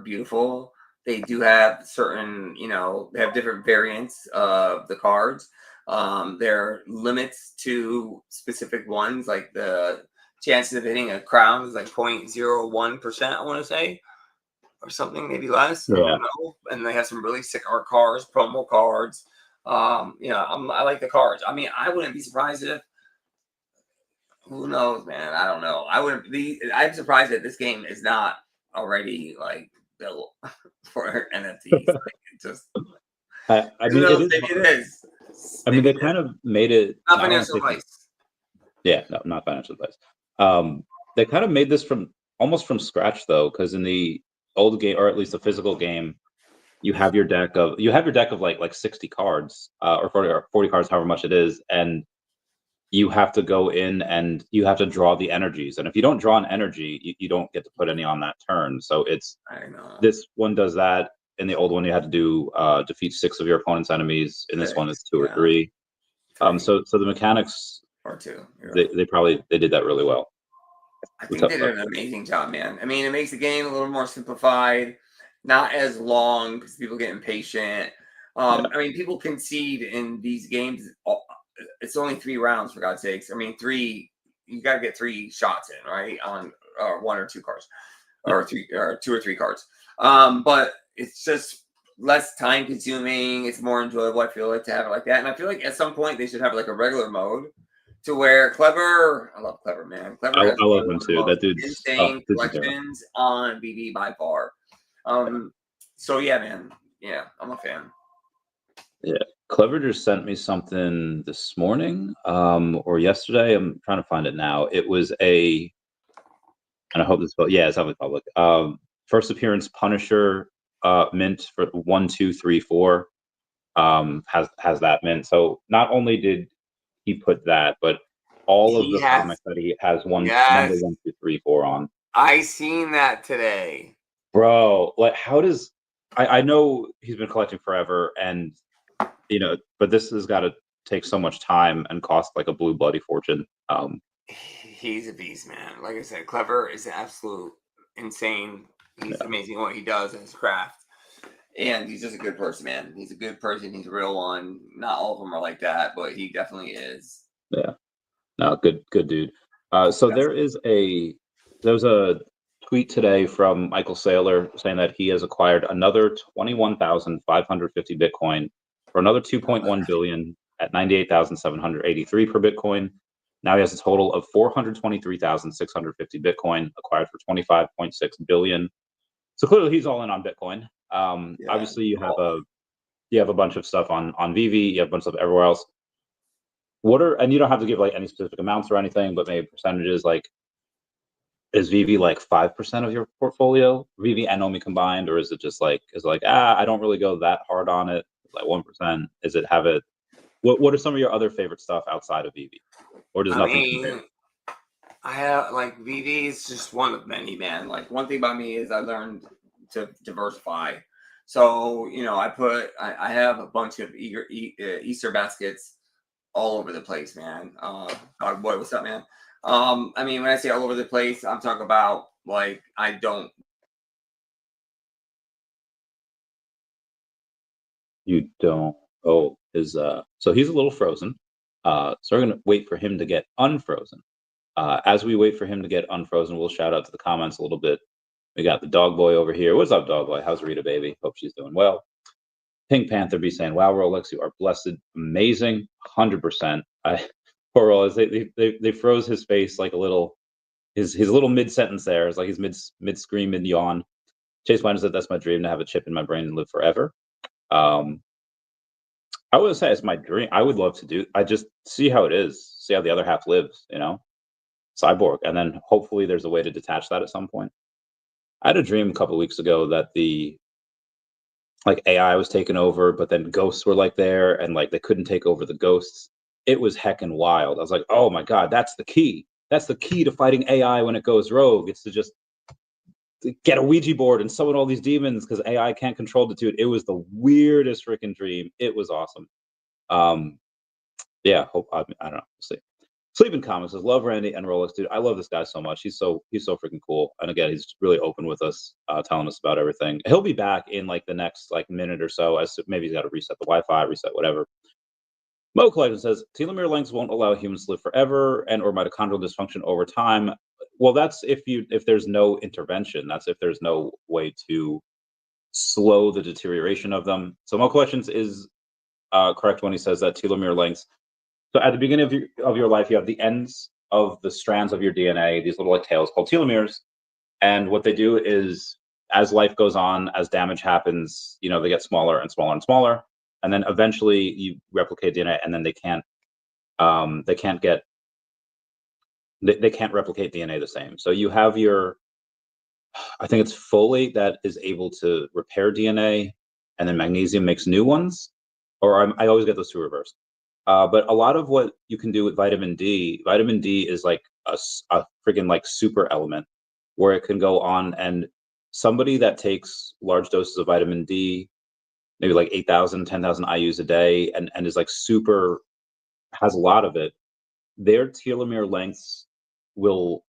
beautiful. They do have certain, they have different variants of the cards. There are limits to specific ones, like the chances of hitting a crown is like 0.01%, I want to say, or something, maybe less. Yeah. I don't know. And they have some really sick art cards, promo cards. I like the cards. I mean, I wouldn't be surprised if, who knows, man? I don't know. I'm surprised that this game is not already like built for NFTs. Like, I mean, it is. I mean, they kind of made it not financial advice. Yeah, no, not financial advice. They kind of made this almost from scratch though, because in the old game, or at least the physical game, you have your deck of like 60 cards, or 40 cards, however much it is, and you have to go in and you have to draw the energies. And if you don't draw an energy, you don't get to put any on that turn. So this one does that. In the old one, you had to do defeat 6 of your opponent's enemies. In this one, it's 2 or 3. So the mechanics, or 2. They did that really well. I think they did an amazing job, man. I mean, it makes the game a little more simplified, not as long because people get impatient. I mean, people concede in these games. It's only 3 rounds, for God's sakes. I mean, you got to get 3 shots in, right? On 1 or 2 cards, or 2 or 3 cards. But it's just less time consuming. It's more enjoyable. I feel like to have it like that. And I feel like at some point they should have like a regular mode to where I love Clever, man. Clever, I love him too. That dude's insane collections on VeVe by far. So yeah, man. Yeah, I'm a fan. Yeah. Clever just sent me something this morning, or yesterday. I'm trying to find it now. It was and I hope this, it's definitely public. First appearance Punisher mint for 1, 2, 3, 4. Has that mint. So not only did he put that, but all of the comics that he has number 1, 2, 3, 4 on. I seen that today, bro. Like, how does I know he's been collecting forever, and but this has got to take so much time and cost like a blue bloody fortune. He's a beast, man. Like I said, Clever is an absolute insane. He's Yeah, amazing what he does in his craft. And he's just a good person, man. He's a good person. He's a real one. Not all of them are like that, but he definitely is. yeah. No, good dude. So That's there was a tweet today from Michael Saylor saying that he has acquired another 21,550 Bitcoin for another 2.1 billion at 98,783 per Bitcoin. Now he has a total of 423,650 Bitcoin acquired for 25.6 billion. So clearly he's all in on Bitcoin. yeah. Obviously you have a bunch of stuff on VeVe, you have a bunch of stuff everywhere else. And you don't have to give like any specific amounts or anything, but maybe percentages. Like, is VeVe like 5% of your portfolio, VeVe and OMI combined, or is it just like I don't really go that hard on it, like 1%? Is it have it? What are some of your other favorite stuff outside of VeVe, or does I nothing compare? mean, I have like VV is just one of many, man. Like one thing about me is I learned to diversify. So I have a bunch of Easter baskets all over the place, man. Dog boy, what's up, man? I mean, when I say all over the place, I'm talking about like I don't. You don't. Oh, is so he's a little frozen. So we're gonna wait for him to get unfrozen. As we wait for him to get unfrozen, we'll shout out to the comments a little bit. We got the dog boy over here. What's up, dog boy? How's Rita, baby? Hope she's doing well. Pink Panther be saying, "Wow, Rolex, you are blessed, amazing, 100%." I Poor Rolex, they froze his face like a little his little mid sentence there. It's like he's mid scream, mid yawn. Chase Wine said, "That's my dream to have a chip in my brain and live forever." Um, I would say it's my dream. I would love to do. I just see how it is, see how the other half lives, cyborg, and then hopefully there's a way to detach that at some point. I had a dream a couple of weeks ago that the like AI was taken over, but then ghosts were like there and like they couldn't take over the ghosts. It was heckin' wild. I was like, oh my God, that's the key. That's the key to fighting AI when it goes rogue. It's to just get a Ouija board and summon all these demons because AI can't control the dude. It was the weirdest freaking dream. It was awesome. Um, yeah, I don't know. We'll see. Sleeping Comics says, love Randy and Rolex, dude. I love this guy so much. He's so freaking cool. And again, he's really open with us, telling us about everything. He'll be back in like the next like minute or so. As maybe he's got to reset the Wi-Fi, reset whatever. Mo Collection says telomere lengths won't allow humans to live forever and or mitochondrial dysfunction over time. Well, that's if there's no intervention. That's if there's no way to slow the deterioration of them. So Mo Collections is correct when he says that telomere lengths. So at the beginning of your life, you have the ends of the strands of your DNA, these little like tails called telomeres. And what they do is, as life goes on, as damage happens, they get smaller and smaller and smaller. And then eventually you replicate DNA, and then they can't get they can't replicate DNA the same. So you have I think it's folate that is able to repair DNA, and then magnesium makes new ones. Or I always get those two reversed. But a lot of what you can do with vitamin D is like a freaking like super element where it can go on, and somebody that takes large doses of vitamin D, maybe like 8,000, 10,000 IUs a day, and is like super, has a lot of it, their telomere lengths will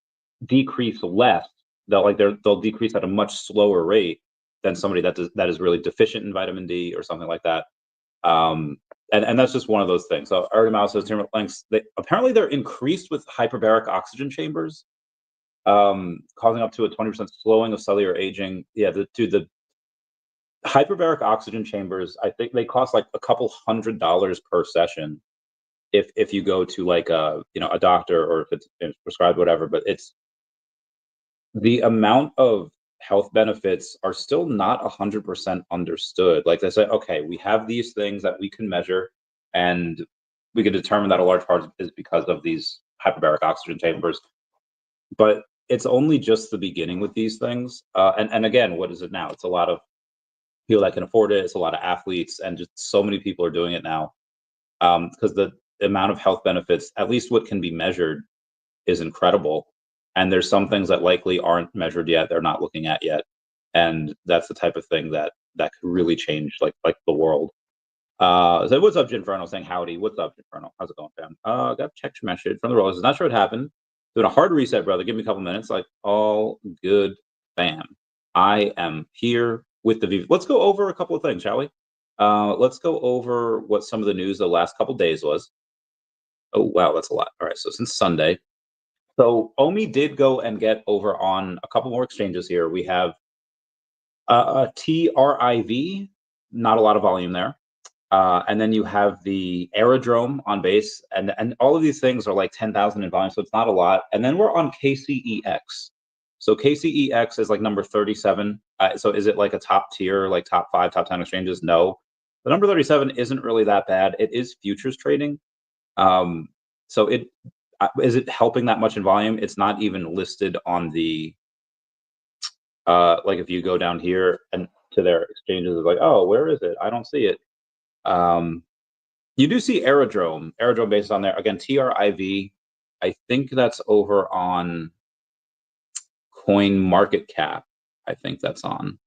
decrease less. They'll decrease at a much slower rate than somebody that is really deficient in vitamin D or something like that. Um, and that's just one of those things. So Artem says telomere lengths, apparently they're increased with hyperbaric oxygen chambers, causing up to a 20% slowing of cellular aging. Yeah, the hyperbaric oxygen chambers, I think they cost like a couple $100 per session if you go to like a doctor, or if it's prescribed, whatever. But it's the amount of health benefits are still not 100% understood. Like they say, okay, we have these things that we can measure, and we can determine that a large part is because of these hyperbaric oxygen chambers. But it's only just the beginning with these things. And again, what is it now? It's a lot of people that can afford it. It's a lot of athletes, and just so many people are doing it now, because the amount of health benefits, at least what can be measured, is incredible. And there's some things that likely aren't measured yet, they're not looking at yet. and that's the type of thing that could really change like the world. So what's up, Ginferno? Saying howdy. What's up, Ginferno? How's it going, fam? Got a text message from the Rolex. Not sure what happened. Doing a hard reset, brother. Give me a couple minutes. Like, all good, fam. I am here with the VeVe. Let's go over a couple of things, shall we? Let's go over what some of the news the last couple days was. Oh, wow, that's a lot. All right, so since Sunday. So OMI did go and get over on a couple more exchanges here. We have TRIV, not a lot of volume there. And then you have the Aerodrome on base, and all of these things are like 10,000 in volume, so it's not a lot. And then we're on KCEX. So KCEX is like number 37. So is it like a top tier, like top 5, top 10 exchanges? No. The number 37 isn't really that bad. It is futures trading. So is it helping that much in volume? It's not even listed on the like if you go down here and to their exchanges, it's like, oh, where is it? I don't see it. You do see Aerodrome based on there. Again, TRIV, I think that's over on Coin Market Cap. I think that's on.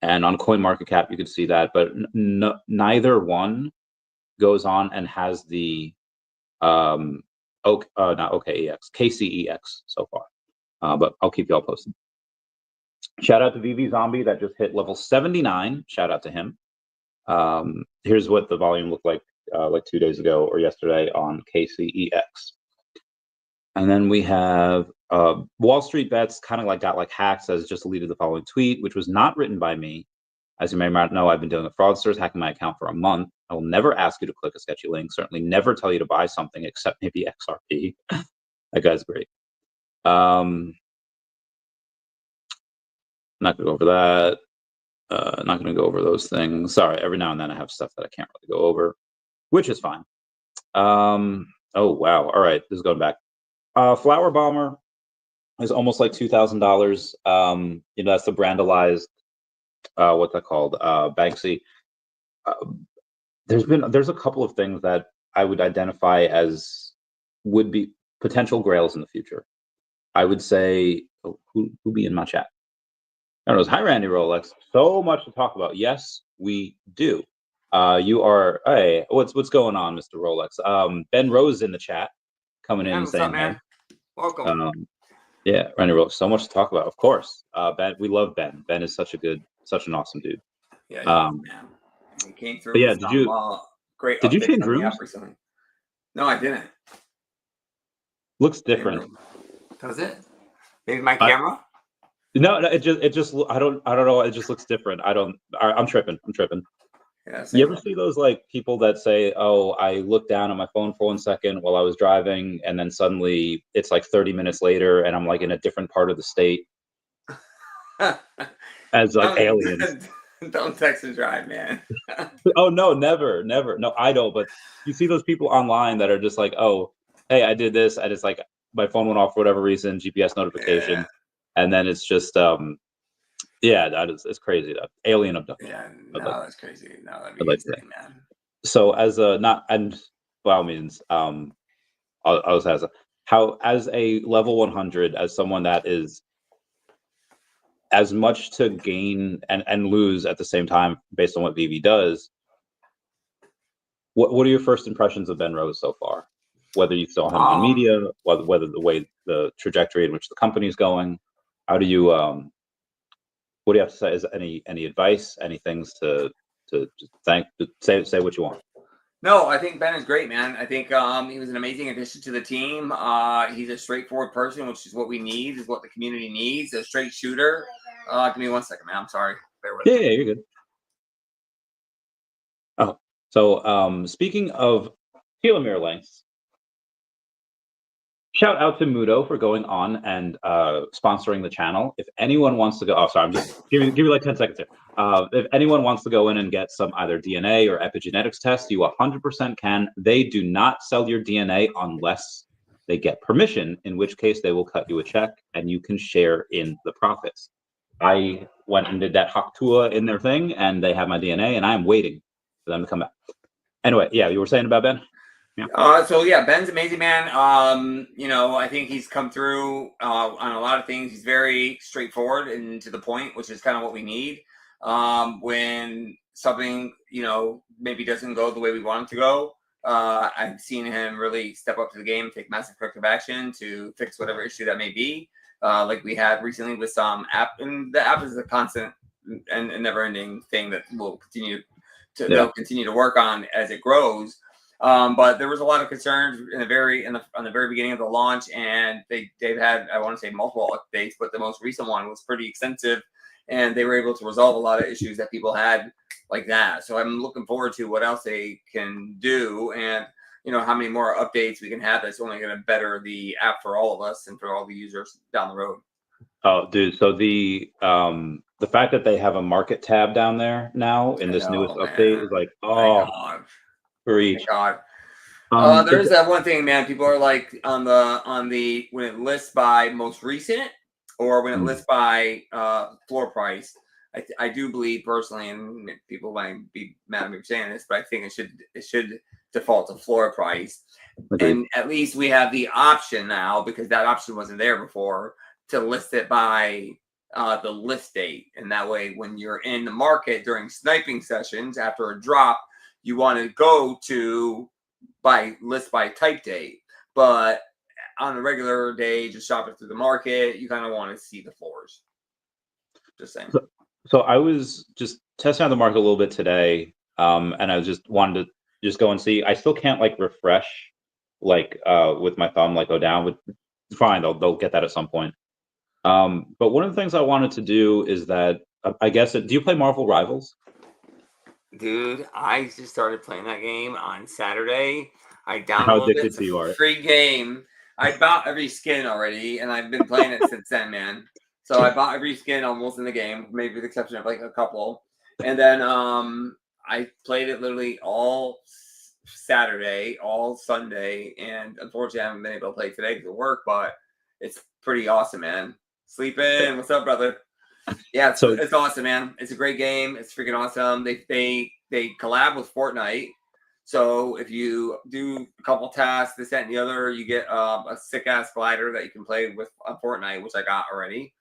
And on Coin Market Cap, you could see that, but neither one goes on and has the not OKEX, KCEX so far. But I'll keep y'all posted. Shout out to VeVe Zombie that just hit level 79. Shout out to him. Here's what the volume looked like 2 days ago or yesterday on KCEX. And then we have Wall Street Bets kind of like got like hacked, says just deleted the following tweet, which was not written by me. As you may or may not know, I've been dealing with fraudsters hacking my account for a month. I will never ask you to click a sketchy link, certainly never tell you to buy something except maybe XRP. That guy's great. Not gonna go over that. Not going to go over those things. Sorry, every now and then I have stuff that I can't really go over, which is fine. Oh, wow. All right, this is going back. Flower Bomber is almost like $2,000. You know, that's the brandalized, what's that called? Banksy. There's a couple of things that I would identify as would be potential grails in the future. I would say, who be in my chat? I don't know. Hi, Randy Rolex. So much to talk about. Yes, we do. You are. Hey, what's going on, Mr. Rolex? Ben Rose in the chat, coming in and saying, "Hey, welcome." Yeah, Randy Rolex. So much to talk about. Of course, Ben. We love Ben. Ben is such an awesome dude. Yeah, man. He came through. Yeah. Great. Did you change rooms? No, I didn't. Looks different. Does it? Maybe my camera. No, it just I don't know. It just looks different. I'm tripping. Yeah, you ever see those like people that say, "Oh, I looked down at my phone for 1 second while I was driving, and then suddenly it's like 30 minutes later, and I'm like in a different part of the state." As like aliens. Don't text and drive, man. Oh no, never. No, I don't. But you see those people online that are just like, "Oh, hey, I did this. I just like my phone went off for whatever reason, GPS notification." Yeah. And then it's just, it's crazy. Alien abduction. Yeah, no, that's crazy. No, that'd be insane, man. So as by all means, as a level 100, as someone that is as much to gain and lose at the same time based on what VeVe does, what are your first impressions of Ben Rose so far? Whether you saw him on media, whether the trajectory in which the company is going. How do you what do you have to say? Is any advice, any things to say what you want? No, I think Ben is great, man. I think he was an amazing addition to the team. He's a straightforward person, which is what we need, is what the community needs, a straight shooter. Give me 1 second, man. I'm sorry. Bear with me. Yeah, you're good. Oh, so speaking of telomere lengths, shout out to Mudo for going on and sponsoring the channel. If anyone wants to go, I'm just give me like 10 seconds here. If anyone wants to go in and get some either DNA or epigenetics test, you 100% can. They do not sell your DNA unless they get permission, in which case they will cut you a check and you can share in the profits. I went and did that Haktua in their thing, and they have my DNA, and I am waiting for them to come back. Anyway, yeah, you were saying about Ben? So yeah, Ben's amazing, man. I think he's come through on a lot of things. He's very straightforward and to the point, which is kind of what we need. When something, maybe doesn't go the way we want it to go, I've seen him really step up to the game, take massive corrective action to fix whatever issue that may be. Like we had recently with some app, and the app is a constant and never-ending thing that will continue they'll continue to work on as it grows. But there was a lot of concerns on the very beginning of the launch, and they've had, I want to say, multiple updates, but the most recent one was pretty extensive, and they were able to resolve a lot of issues that people had like that. So I'm looking forward to what else they can do, and how many more updates we can have that's only going to better the app for all of us and for all the users down the road. Oh, dude! So the fact that they have a market tab down there now in this newest update is like, for each. God. There's that one thing, man. People are like on the when it lists by most recent or when it lists by floor price. I do believe personally, and people might be mad at me for saying this, but I think it should default to floor price. Agreed. And at least we have the option now, because that option wasn't there before, to list it by the list date. And that way, when you're in the market during sniping sessions after a drop, you want to go to list by type date. But on a regular day, just shopping through the market, you kind of want to see the floors. Just saying. So I was just testing out the market a little bit today, and I just wanted to just go and see. I still can't refresh with my thumb, go down. But fine, they'll get that at some point. But one of the things I wanted to do is that I guess do you play Marvel Rivals? Dude, I just started playing that game on Saturday. I downloaded it. It's a free game. I bought every skin already, and I've been playing it since then, man. So I bought every skin almost in the game, maybe with the exception of a couple. And then I played it literally all Saturday, all Sunday, and unfortunately I haven't been able to play today because of work, but it's pretty awesome, man. Sleeping, what's up, brother? Yeah, it's awesome, man. It's a great game. It's freaking awesome. They collab with Fortnite. So if you do a couple tasks, this, that, and the other, you get a sick ass glider that you can play with on Fortnite, which I got already.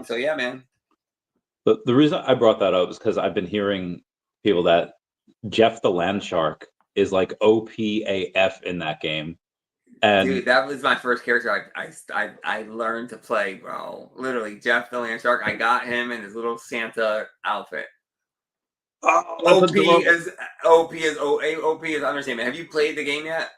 So yeah, man. But the reason I brought that up is because I've been hearing people that Jeff the Land Shark is OPAF in that game. And dude, that was my first character I learned to play, bro. Literally, Jeff the Land Shark. I got him in his little Santa outfit. OP is understatement. Have you played the game yet?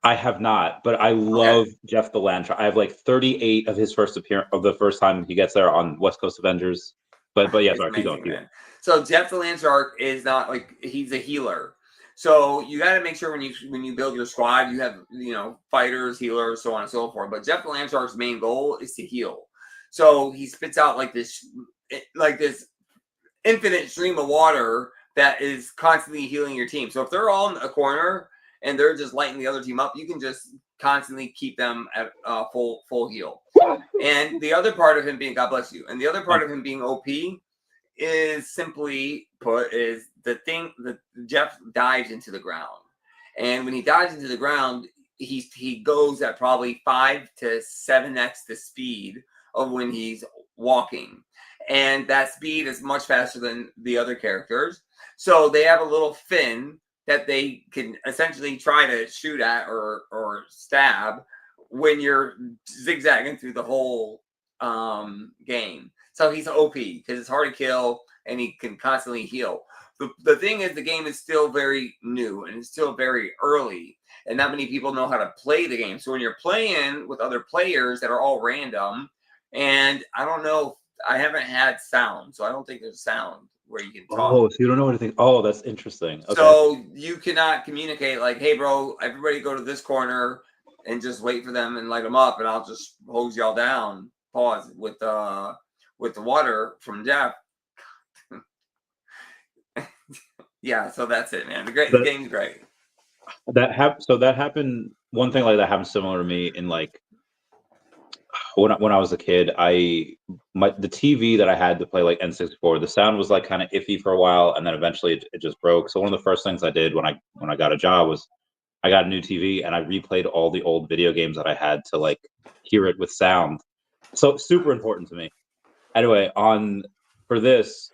I have not, but I love Jeff the Land Shark. I have 38 of his first appearance of the first time he gets there on West Coast Avengers. But yeah, sorry, keep going. So Jeff the Land Shark is not he's a healer. So you got to make sure when you build your squad, you have fighters, healers, so on and so forth. But Jeff the Land Shark's main goal is to heal. So he spits out this infinite stream of water that is constantly healing your team. So if they're all in a corner and they're just lighting the other team up, you can just constantly keep them at full heal. And the other part of him being, God bless you, and the other part of him being OP is simply put is the thing that Jeff dives into the ground. And when he dives into the ground, he goes at probably 5 to 7x the speed of when he's walking. And that speed is much faster than the other characters. So they have a little fin that they can essentially try to shoot at or stab when you're zigzagging through the whole game. So he's OP because it's hard to kill and he can constantly heal. The thing is, the game is still very new and it's still very early, and not many people know how to play the game. So when you're playing with other players that are all random, and I don't know, I haven't had sound, so I don't think there's sound where you can talk. Oh, so you don't know what to think. Oh, that's interesting. Okay. So you cannot communicate hey, bro, everybody go to this corner and just wait for them and light them up, and I'll just hose y'all down. Pause with the water from Jeff. Yeah, so that's it, man. The game's great. That happened. One thing that happened similar to me in when I was a kid. The TV that I had to play N64, the sound was kind of iffy for a while, and then eventually it just broke. So one of the first things I did when I got a job was I got a new TV and I replayed all the old video games that I had to like hear it with sound. So super important to me. Anyway, for this,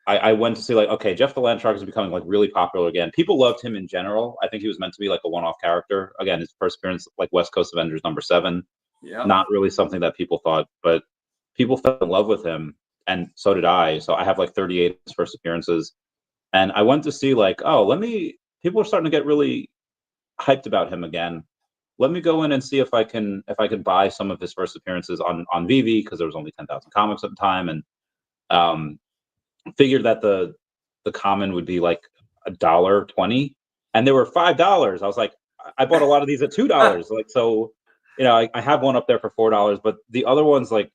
I went to see like, okay, Jeff the Land Shark is becoming like really popular again. People loved him in general. I think he was meant to be like a one-off character. Again, his first appearance like West Coast Avengers #7. Yeah. Not really something that people thought, but people fell in love with him, and so did I. So I have like 38 of his first appearances, and I went to see like, oh, people are starting to get really hyped about him again. Let me go in and see if I can buy some of his first appearances on VeVe, because there was only 10,000 comics at the time, and um, figured that the common would be like $1.20, and they were $5. I was like, I bought a lot of these at $2. Like, so, I have one up there for $4, but the other ones, like,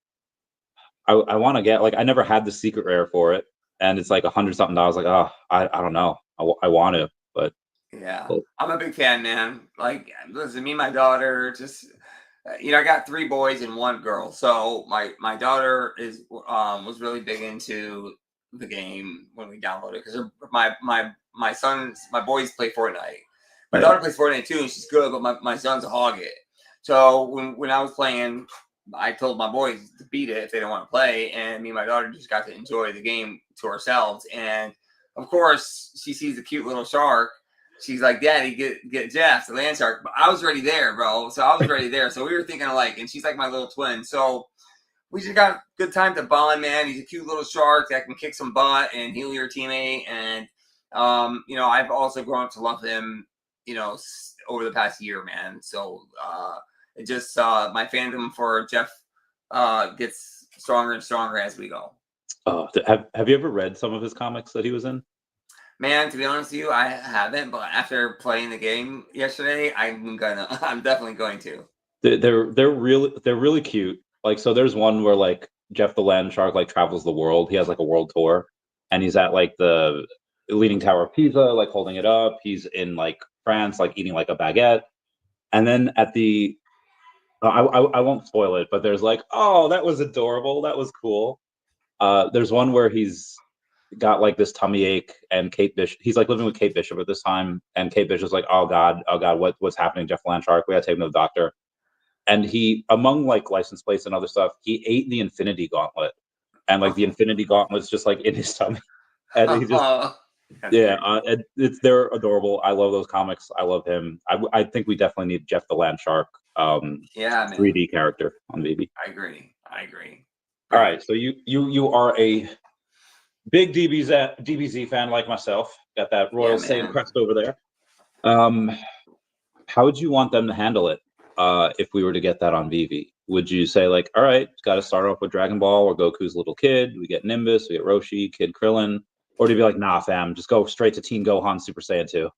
I want to get, like, I never had the secret rare for it, and it's like $100 something. Like, oh, I don't know, I want to, but Yeah, I'm a big fan, man. Like, listen, me and my daughter just, I got 3 boys and 1 girl. So my daughter was really big into the game when we downloaded it, because my boys play Fortnite. My daughter plays Fortnite too, and she's good, but my son's a hog it. So when I was playing, I told my boys to beat it if they don't want to play, and me and my daughter just got to enjoy the game to ourselves. And of course, she sees the cute little shark. She's like, Daddy, get Jeff, the land shark. But I was already there, bro. So I was already there. So we were thinking alike, and she's like my little twin. So we just got good time to bond, man. He's a cute little shark that can kick some butt and heal your teammate. And, I've also grown up to love him, over the past year, man. So it just, my fandom for Jeff gets stronger and stronger as we go. Have you ever read some of his comics that he was in? Man, to be honest with you, I haven't, but after playing the game yesterday, I'm definitely going to. They're really cute. Like, so there's one where like Jeff the Land Shark like travels the world. He has like a world tour, and he's at like the Leaning Tower of Pisa, like holding it up. He's in like France, like eating like a baguette, and then at the I won't spoil it, but there's like, oh, that was adorable. That was cool. There's one where he's got like this tummy ache, and Kate Bishop, he's like living with Kate Bishop at this time, and Kate Bishop's like, oh God, what's happening, Jeff Land Shark? We gotta take him to the doctor. And he, among like license plates and other stuff, he ate the Infinity Gauntlet, and like the Infinity Gauntlet's just like in his tummy, and he just they're adorable. I love those comics. I love him. I think we definitely need Jeff the Land Shark, yeah, man. 3D character on VeVe. I agree. All right, so you are a big DBZ fan like myself. Got that Royal Saint crest over there. How would you want them to handle it if we were to get that on VeVe? Would you say like, all right, got to start off with Dragon Ball or Goku's little kid? We get Nimbus, we get Roshi, Kid Krillin, or do you be like, nah, fam, just go straight to Teen Gohan Super Saiyan 2?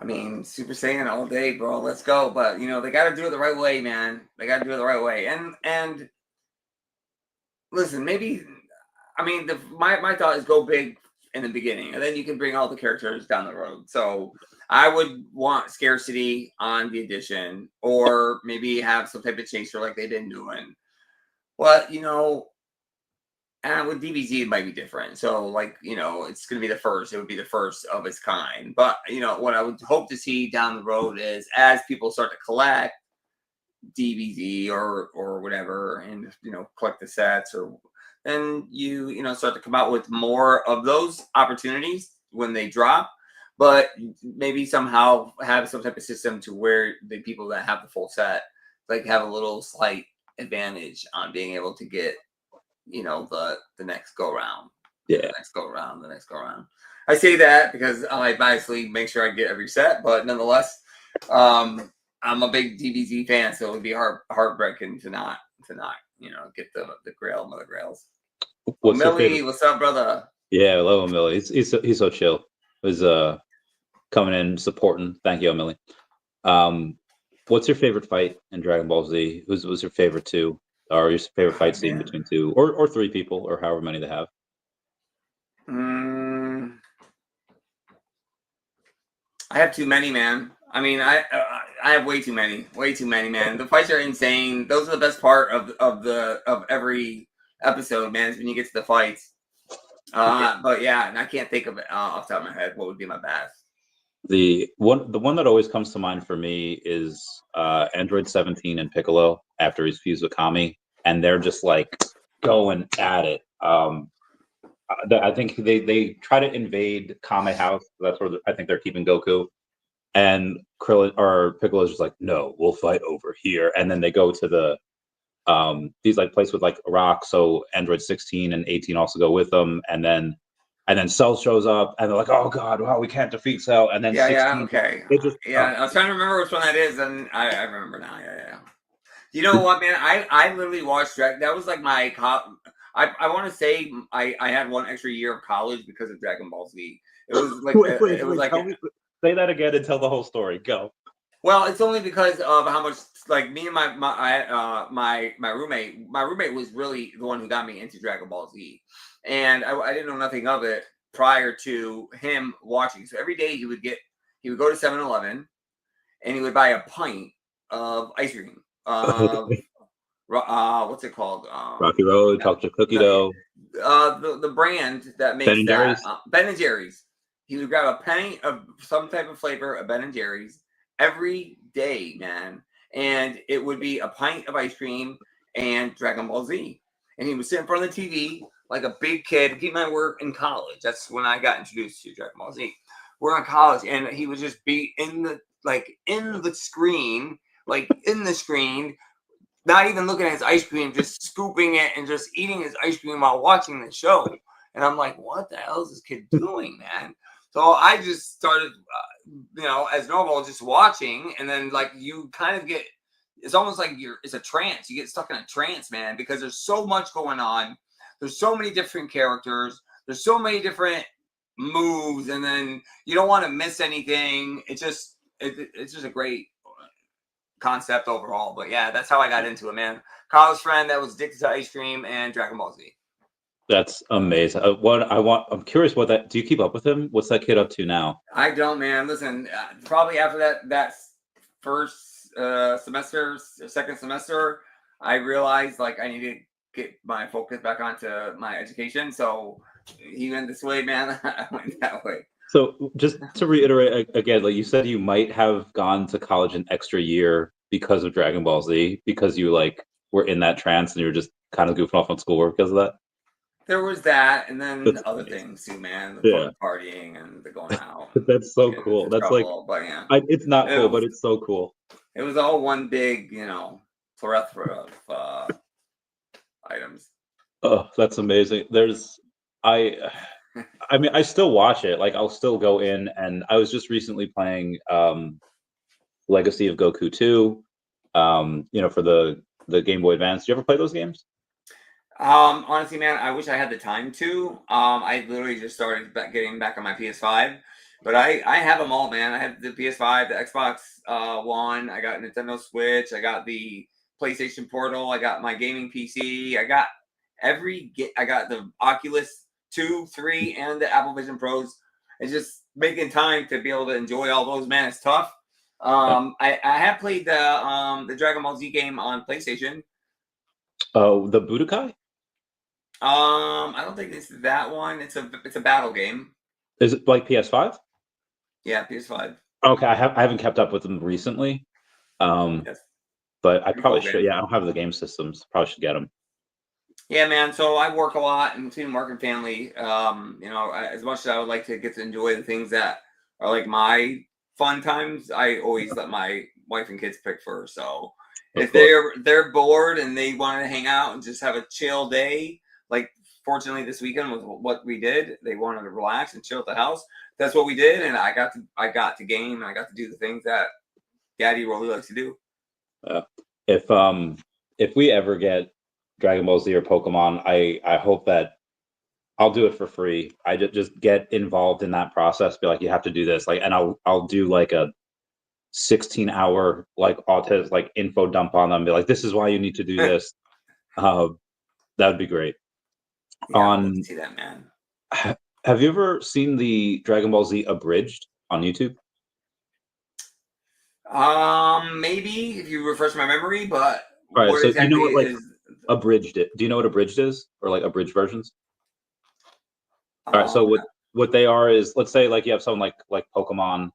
I mean, Super Saiyan all day, bro. Let's go. But they got to do it the right way, man. They got to do it the right way. And listen, maybe, I mean, my thought is go big in the beginning, and then you can bring all the characters down the road. So I would want scarcity on the edition, or maybe have some type of chaser like they've been doing. But and with DBZ it might be different. So like, it's gonna be the first. It would be the first of its kind. But what I would hope to see down the road is, as people start to collect DBZ or whatever, and collect the sets, or then you start to come out with more of those opportunities when they drop, but maybe somehow have some type of system to where the people that have the full set like have a little slight advantage on being able to get the next go round. Yeah, the next go round. I say that because I biasly make sure I get every set, but nonetheless, I'm a big DBZ fan, so it would be heartbreaking to not get the grail, mother grails. Millie, what's up, brother? Yeah, I love Millie. He's so chill. He's coming in supporting. Thank you, Millie. What's your favorite fight in Dragon Ball Z? Who's was your favorite 2, or your favorite fight scene between 2 or 3 people, or however many they have? I have too many, man. I mean, I have way too many, man. The fights are insane. Those are the best part of every episode, man, is when you get to the fights. But yeah, and I can't think of it off the top of my head what would be my best. The one that always comes to mind for me is Android 17 and Piccolo after he's fused with Kami, and they're just like going at it. I think they try to invade Kame House. That's where I think they're keeping Goku, and Krillin or Piccolo's just like, no, we'll fight over here. And then they go to the these like place with like a rock. So Android 16 and 18 also go with them, and then Cell shows up, and they're like, oh god, wow, we can't defeat Cell. And then Yeah, 16, okay. it just Yeah, I was trying to remember which one that is, and I remember now. Yeah. You know what, man? I literally watched Dragon. That was like my I want to say I had one extra year of college because of Dragon Ball Z. It was like wait, it was like say that again and tell the whole story. Go. well, it's only because of how much like me and my roommate was really the one who got me into Dragon Ball Z, and I didn't know nothing of it prior to him watching. So every day he would go to 7-Eleven and he would buy a pint of ice cream. What's it called? Rocky Road, chocolate cookie dough. The brand that makes Ben and Jerry's. Ben and Jerry's. He would grab a penny of some type of flavor of Ben and Jerry's every day, man, and it would be a pint of ice cream and Dragon Ball Z. And he would sit in front of the TV like a big kid. Keep my work in college. That's when I got introduced to Dragon Ball Z. We're in college, and he would just be in the screen, not even looking at his ice cream, just scooping it and just eating his ice cream while watching the show. And I'm like, what the hell is this kid doing, man? So I just started, as normal, just watching. And then like you kind of get, it's almost like it's a trance. You get stuck in a trance, man, because there's so much going on. There's so many different characters. There's so many different moves. And then you don't want to miss anything. It's just a great concept overall. But yeah, that's how I got into it, man. College friend that was addicted to ice cream and Dragon Ball Z. That's amazing. I'm curious do you keep up with him? What's that kid up to now? I don't, man. Listen, probably after that first second semester, I realized like I need to get my focus back onto my education. So he went this way, man. I went that way. So just to reiterate again, like you said, you might have gone to college an extra year because of Dragon Ball Z, because you like were in that trance and you were just kind of goofing off on schoolwork because of that. There was that, and then That's other amazing. things too, man. The partying and the going out. That's so cool. That's trouble, but yeah, it's not cool, but it's so cool. It was all one big, plethora of items. Oh, that's amazing. I mean, I still watch it. Like, I'll still go in, and I was just recently playing Legacy of Goku 2, for the Game Boy Advance. Did you ever play those games? Honestly, man, I wish I had the time to. I literally just started getting back on my PS5, but I have them all, man. I have the PS5, the Xbox One, I got Nintendo Switch, I got the PlayStation Portal, I got my gaming PC, I got the Oculus 2, 3, and the Apple Vision Pros. It's just making time to be able to enjoy all those, man. It's tough. I have played the Dragon Ball Z game on PlayStation. Oh, the Budokai? I don't think it's that one. It's a battle game. Is it like PS5? Yeah, PS5. Okay, I haven't kept up with them recently. Yes. But I probably should. Yeah, I don't have the game systems. Probably should get them. Yeah, man. So I work a lot in between work and family. As much as I would like to get to enjoy the things that are like my fun times, I always let my wife and kids pick first. So if they're bored and they want to hang out and just have a chill day, like fortunately this weekend was what we did. They wanted to relax and chill at the house. That's what we did, and I got to game and I got to do the things that Daddy really likes to do. If we ever get Dragon Ball Z or Pokemon, I hope that I'll do it for free. I just get involved in that process. Be like, you have to do this, and I'll do like a 16-hour autism info dump on them. Be like, this is why you need to do this. That would be great. Yeah, I want to see that, man. Have you ever seen the Dragon Ball Z abridged on YouTube? Maybe if you refresh my memory, but all right. So exactly you know what abridged it? Do you know what abridged is, or abridged versions? All right. So what they are is, let's say you have someone like Pokemon,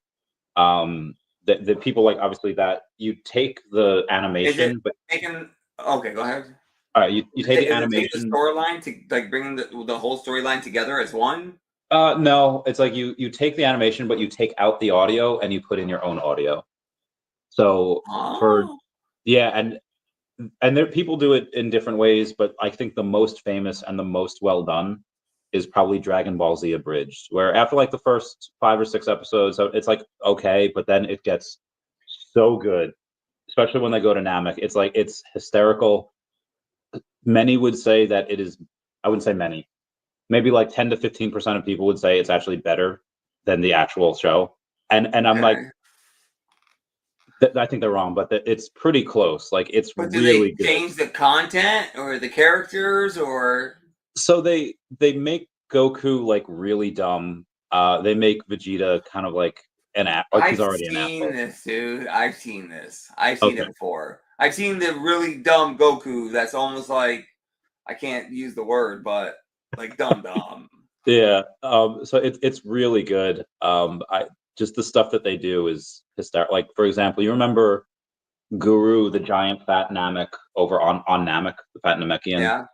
The people like obviously that you take the Is it animation, but taking? Okay, go ahead. all right, you take the Is it take the animation. storyline to like bringing the whole storyline together as one? No, it's like you take the animation, but you take out the audio and you put in your own audio. So for Oh, yeah, and there people do it in different ways, but I think the most famous and the most well done is probably Dragon Ball Z Abridged, where after like the first 5 or 6 episodes, it's like okay, but then it gets so good, especially when they go to Namek. It's like it's hysterical. Many would say that it is. I wouldn't say many. Maybe like 10 to 15% of people would say it's actually better than the actual show. And I'm like, okay. I think they're wrong, but it's pretty close. Like it's But do they really good. change the content or the characters or? So they make Goku like really dumb. They make Vegeta kind of like an like he's I've already an seen asshole. this, dude. I've seen this. I've seen Okay. it before. I've seen the really dumb Goku that's almost like I can't use the word, but like dumb dumb. Yeah. So it's really good. I just the stuff that they do is hysterical. Like for example, you remember Guru, the giant fat Namek over on Namek, the fat Namekian. Yeah.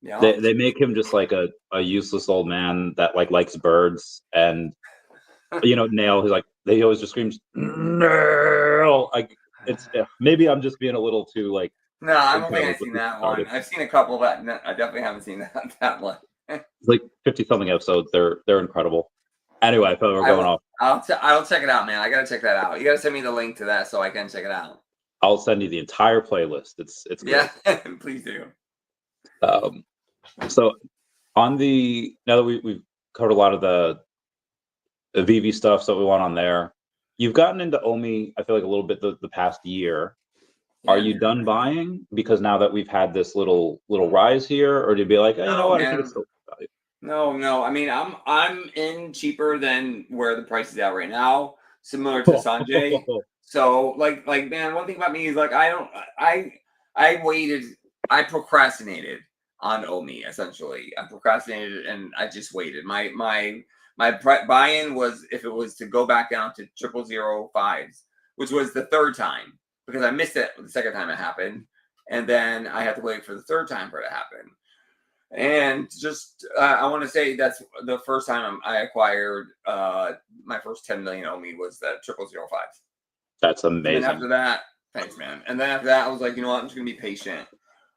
Yeah. They make him just like a useless old man that like likes birds and Nail. He's like he always just screams Nail. Like it's maybe I'm just being a little too like No, I don't think entitled I've with seen this that one. artist. I've seen a couple that no, I definitely haven't seen that one. It's like 50 something episodes. They're incredible. Anyway, I thought we were I going will. off. I'll check it out, man. I gotta check that out. You gotta send me the link to that so I can check it out. I'll send you the entire playlist. It's great. Yeah, please do. Um, so on the now that we've covered a lot of the VeVe stuff, so we want on there. You've gotten into OMI, I feel like a little bit the past year. Are Yeah. you done buying? Because now that we've had this little rise here, or do you be like, oh, you know No, what, I think it's man. still value. No. I mean, I'm in cheaper than where the price is at right now, similar to Sanjay. So, like, man, one thing about me is like I don't, I waited, I procrastinated on OMI essentially. I procrastinated and I just waited. My buy-in was if it was to go back down to 0005s, which was the third time because I missed it the second time it happened, and then I had to wait for the third time for it to happen. And just I want to say that's the first time I acquired my first 10 million OMI was that 0005s. That's And then amazing. after that, thanks, man. And then after that, I was like, you know what, I'm just gonna be patient.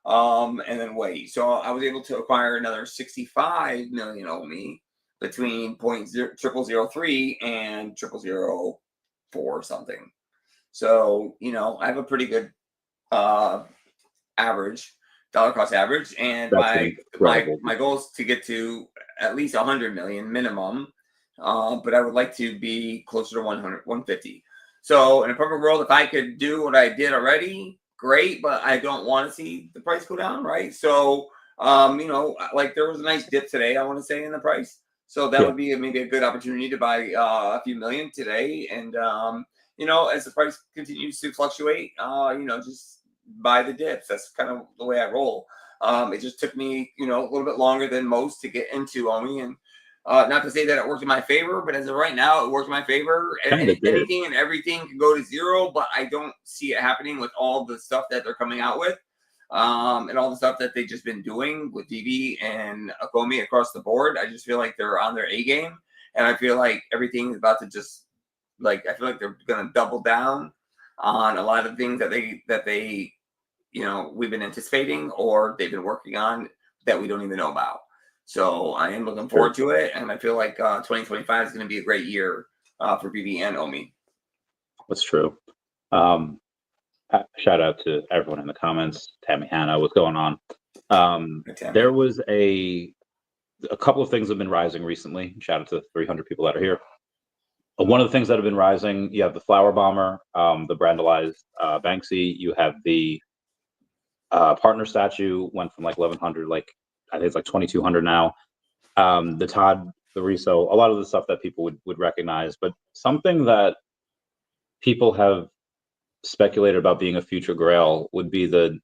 And then wait. So I was able to acquire another 65 million OMI between point zero triple zero three and 0004 or something. So, I have a pretty good uh average, dollar cost average, and That's my incredible. my goal is to get to at least 100 million minimum. But I would like to be closer to 100, 150. So in a perfect world, if I could do what I did already, great. But I don't want to see the price go down, right? So like there was a nice dip today, I want to say, in the price. So that Yeah, would be maybe a good opportunity to buy a few million today. And as the price continues to fluctuate, just buy the dips. That's kind of the way I roll. It just took me, a little bit longer than most to get into OMI, and not to say that it worked in my favor, but as of right now, it worked in my favor. kind of did. Anything and everything can go to zero, but I don't see it happening with all the stuff that they're coming out with, and all the stuff that they've just been doing with VeVe and Ecomi across the board. I just feel like they're on their A game, and I feel like everything is about to just I feel like they're going to double down on a lot of things that they we've been anticipating or they've been working on that we don't even know about. So I am looking Sure. forward to it, and I feel like 2025 is going to be a great year for VeVe and OMI. That's true. Um, Shout out to everyone in the comments. Tammy Hannah, what's going on? There was a couple of things have been rising recently. Shout out to the 300 people that are here. One of the things that have been rising, you have the flower bomber, the brandalized Banksy. You have the partner statue went from like 1100, like I think it's like 2200 now. The Todd, the Riso, a lot of the stuff that people would recognize, but something that people have speculated about being a future Grail would be the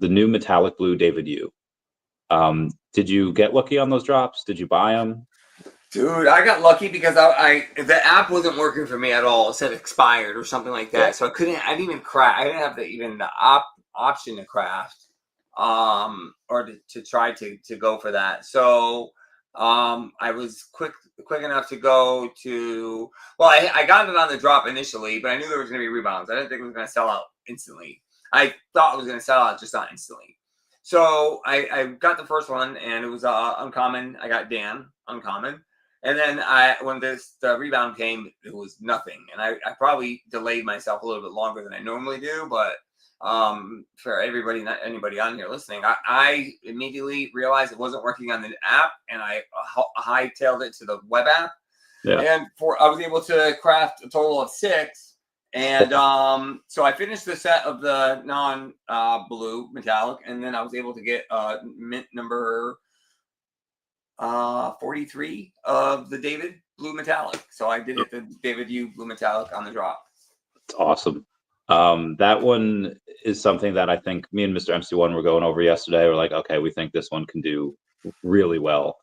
new metallic blue David Yu. Did you get lucky on those drops? Did you buy them? Dude, I got lucky because I the app wasn't working for me at all. It said expired or something like that. So I didn't even craft. I didn't have even the option to craft, or to try to go for that. So, I was quick enough to go to. Well, I got it on the drop initially, but I knew there was going to be rebounds. I didn't think it was going to sell out instantly. I thought it was going to sell out, just not instantly. So I got the first one, and it was uncommon. I got Dan uncommon. And then when the rebound came, it was nothing. And I probably delayed myself a little bit longer than I normally do. But for everybody, not anybody on here listening, I immediately realized it wasn't working on the app, and I hightailed it to the web app. Yeah. And I was able to craft a total of 6. And so I finished the set of the non-blue metallic, and then I was able to get mint number 43 of the David blue metallic. So I did it the David U blue metallic on the drop. It's awesome. That one is something that I think me and Mr. MC1 were going over yesterday. We're like, okay, we think this one can do really well.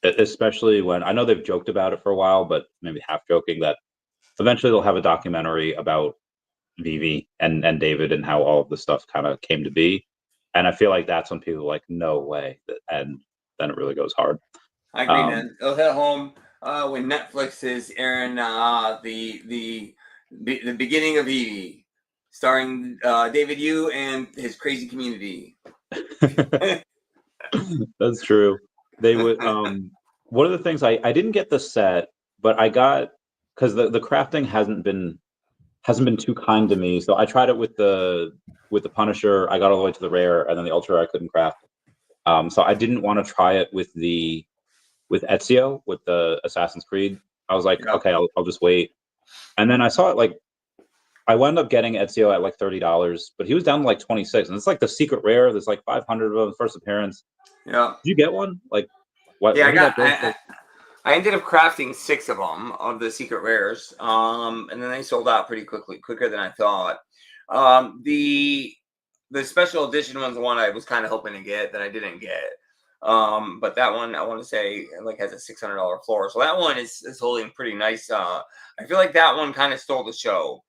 Especially when I know they've joked about it for a while, but maybe half joking that eventually they'll have a documentary about VeVe and David and how all of this stuff kind of came to be. And I feel like that's when people are like, no way. And then it really goes hard. I agree, man. It'll hit home when Netflix is airing the beginning of VeVe, starring David Yu and his crazy community. That's true. They would. One of the things I didn't get the set, but I got, because the crafting hasn't been too kind to me. So I tried it with the Punisher. I got all the way to the rare, and then the ultra I couldn't craft. So I didn't want to try it with Ezio, with the Assassin's Creed. I was like, okay, I'll just wait. And then I saw it, like, I wound up getting Ezio at like $30, but he was down to like 26, and it's like the secret rare. There's like 500 of them, first appearance. Yeah. Did you get one? Like, what? Yeah, I ended up crafting 6 of them of the secret rares, and then they sold out pretty quicker than I thought. The special edition one's the one I was kind of hoping to get that I didn't get. But that one, I want to say, like, has a $600 floor. So that one is holding pretty nice. I feel like that one kind of stole the show.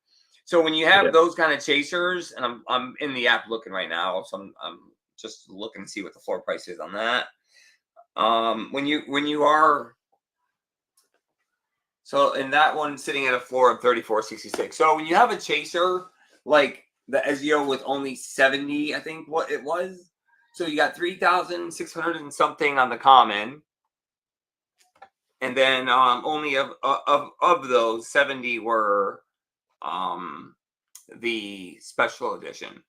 So when you have those kind of chasers, and I'm in the app looking right now, so I'm just looking to see what the floor price is on that. When you are, so in that one sitting at a floor of 34.66. So when you have a chaser like the Ezio with only 70, I think what it was. So you got 3,600 and something on the common, and then only of those 70 were the special edition.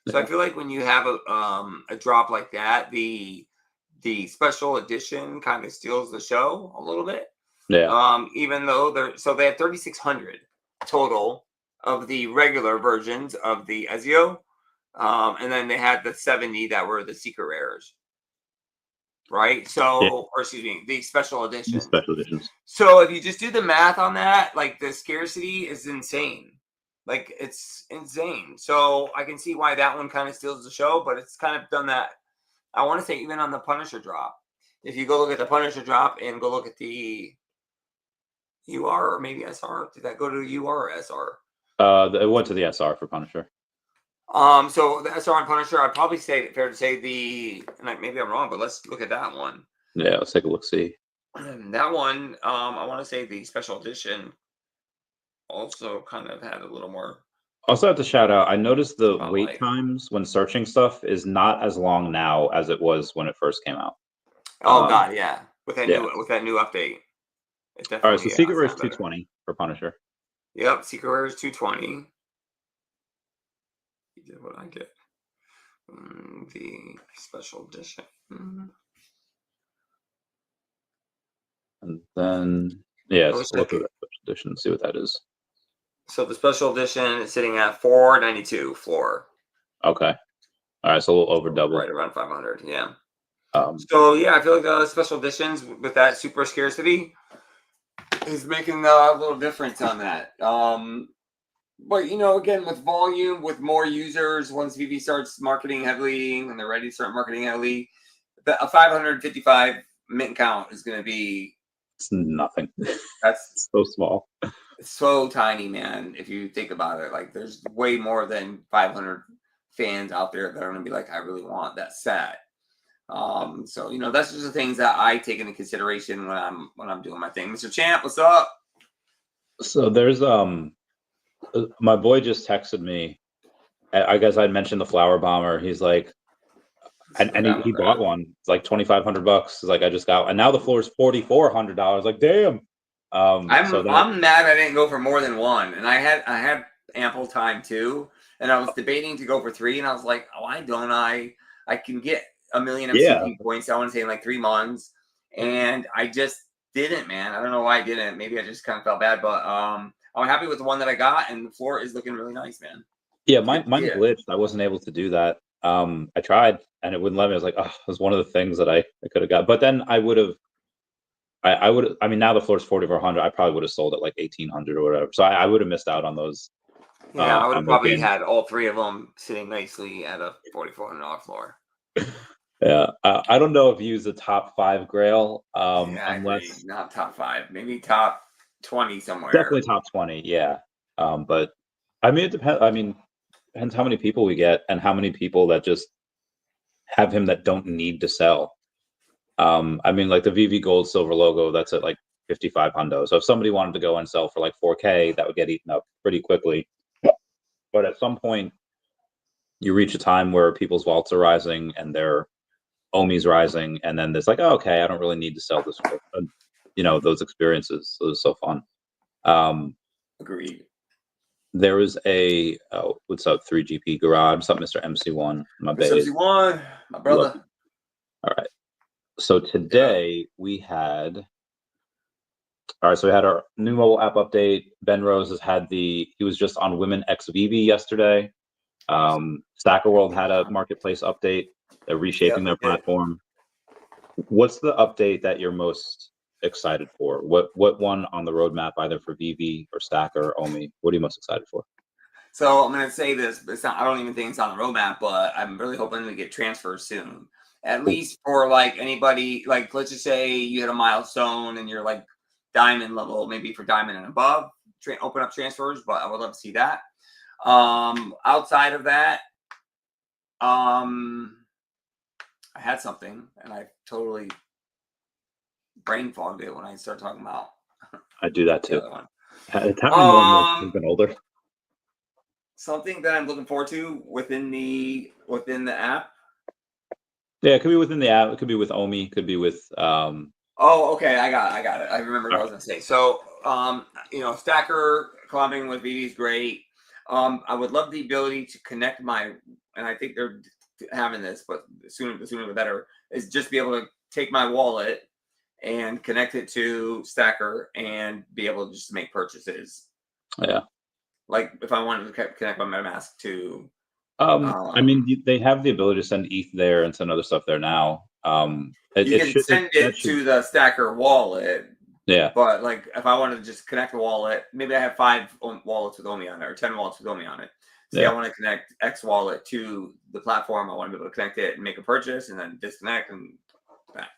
So I feel like when you have a drop like that, the special edition kind of steals the show a little bit. Yeah. Even though they had 3,600 total of the regular versions of the Ezio. And then they had the 70 that were the secret rares. Right? So, or excuse me, the special editions. Special editions. So if you just do the math on that, like, the scarcity is insane. Like, it's insane. So I can see why that one kind of steals the show, but it's kind of done that. I want to say even on the Punisher drop. If you go look at the Punisher drop and go look at the UR or maybe SR, did that go to UR or SR? It went to the SR for Punisher. So the SR and Punisher, I'd probably say fair to say and maybe I'm wrong, but let's look at that one. Yeah, let's take a look. See that one. I want to say the special edition also kind of had a little more. Also, have to shout out, I noticed the wait times when searching stuff is not as long now as it was when it first came out. Oh god, yeah. With that new update. All right, so Secret Rare is 220 for Punisher. Yep, Secret Rare is 220. You did what I did. The special edition. And then let's look at that special edition and see what that is. So the special edition is sitting at 492 floor. Okay. All right, so a little over double. Right around 500, yeah. So yeah, I feel like the special editions with that super scarcity is making a little difference on that. But again, with volume, with more users, once VeVe starts marketing heavily and they're ready to start marketing heavily, a 555 mint count is going to be It's nothing. that's It's so small. so tiny, man. If you think about it, like there's way more than 500 fans out there that are going to be like, I really want that set. So you know, that's just the things that I take into consideration when I'm doing my thing. Mr. Champ, what's up? So there's my boy just texted me. I guess I'd mentioned the flower bomber. He's like, and he bought one. It's like $2,500. It's like I just got, and now the floor is $4,400. Like, damn. I'm mad I didn't go for more than one, and I had ample time too, and I was debating to go for 3, and I was like, why don't I? I can get a million MCP points. I want to say in like 3 months, and I just didn't, man. I don't know why I didn't. Maybe I just kind of felt bad, but I'm happy with the one that I got, and the floor is looking really nice, man. Yeah, mine glitched. I wasn't able to do that. I tried and it wouldn't let me. I was like, oh, it was one of the things that I could have got. But then I would have, I mean, now the floor is 4,400. I probably would have sold at like 1,800 or whatever. So I would have missed out on those. Yeah, I would have probably had all 3 of them sitting nicely at a $4,400 floor. Yeah, I don't know if you use the top 5 grail. Yeah, unless not top 5, maybe top 20 somewhere. Definitely top 20. Yeah, but I mean, it depends. I mean, depends how many people we get and how many people that just have him that don't need to sell. I mean, like the VeVe Gold Silver logo, that's at like 55 hundo. So if somebody wanted to go and sell for like 4K, that would get eaten up pretty quickly. But at some point, you reach a time where people's vaults are rising and their OMI's rising, and then there's like, oh, okay, I don't really need to sell this for, you know, those experiences. So it was so fun. Agreed. There was a what's up, 3GP Garage? What's up, Mr. MC1? My baby. MC1, my brother. All right. So today we had, all right, so we had our new mobile app update. Ben Rose has had he was just on Women X VeVe yesterday. Stacker World had a marketplace update. They're reshaping their platform. What's the update that you're most excited for? What one on the roadmap, either for VeVe or Stacker or OMI? What are you most excited for? So I'm going to say this, but I don't even think it's on the roadmap, but I'm really hoping to get transfers soon. At least for like anybody, like let's just say you hit a milestone and you're like diamond level, maybe for diamond and above, open up transfers, but I would love to see that. Outside of that, I had something and I totally brain fogged it when I started talking about. I do that too. It's happening more and more. Been older. Something that I'm looking forward to within the app. Yeah, it could be within the app. It could be with OMI. It could be with. Oh, okay. I got it. I remember what I was gonna say. So, you know, Stacker collabing with VeVe is great. I would love the ability to connect and I think they're having this, but the sooner the better, is just be able to take my wallet and connect it to Stacker and be able to just make purchases. Yeah. Like if I wanted to connect my MetaMask to. I mean, they have the ability to send ETH there and send other stuff there now. You can send it to the Stacker wallet. Yeah. But like, if I wanted to just connect the wallet, maybe I have 5 wallets with OMI on it, or 10 wallets with OMI on it. So I want to connect X wallet to the platform. I want to be able to connect it and make a purchase, and then disconnect and back.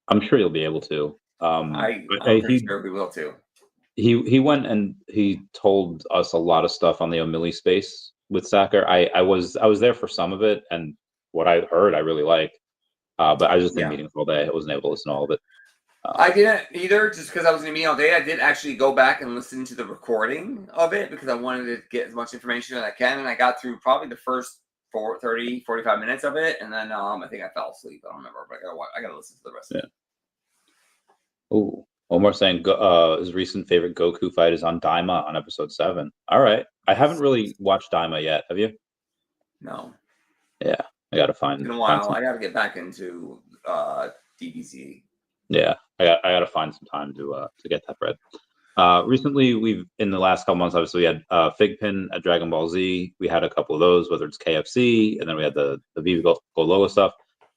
I'm sure you'll be able to. I'm pretty sure we will too. He went and he told us a lot of stuff on the O'Malley space with Stacker. I was there for some of it, and what I heard I really liked. But I was just in meetings all day. I wasn't able to listen to all of it. I didn't either, just because I was in a meeting all day. I did actually go back and listen to the recording of it because I wanted to get as much information as I can, and I got through probably the first 45 minutes of it, and then I think I fell asleep. I don't remember, but I gotta listen to the rest of it. Oh, Omar saying his recent favorite Goku fight is on Daima on episode 7. All right, I haven't really watched Daima yet. Have you? No. Yeah, I gotta find. It's been a while. I gotta get back into DBZ. Yeah, I gotta find some time to get that bread. Recently, we've in the last couple months, obviously, we had Figpin at Dragon Ball Z. We had a couple of those, whether it's KFC, and then we had the VeVe Gold Logo stuff.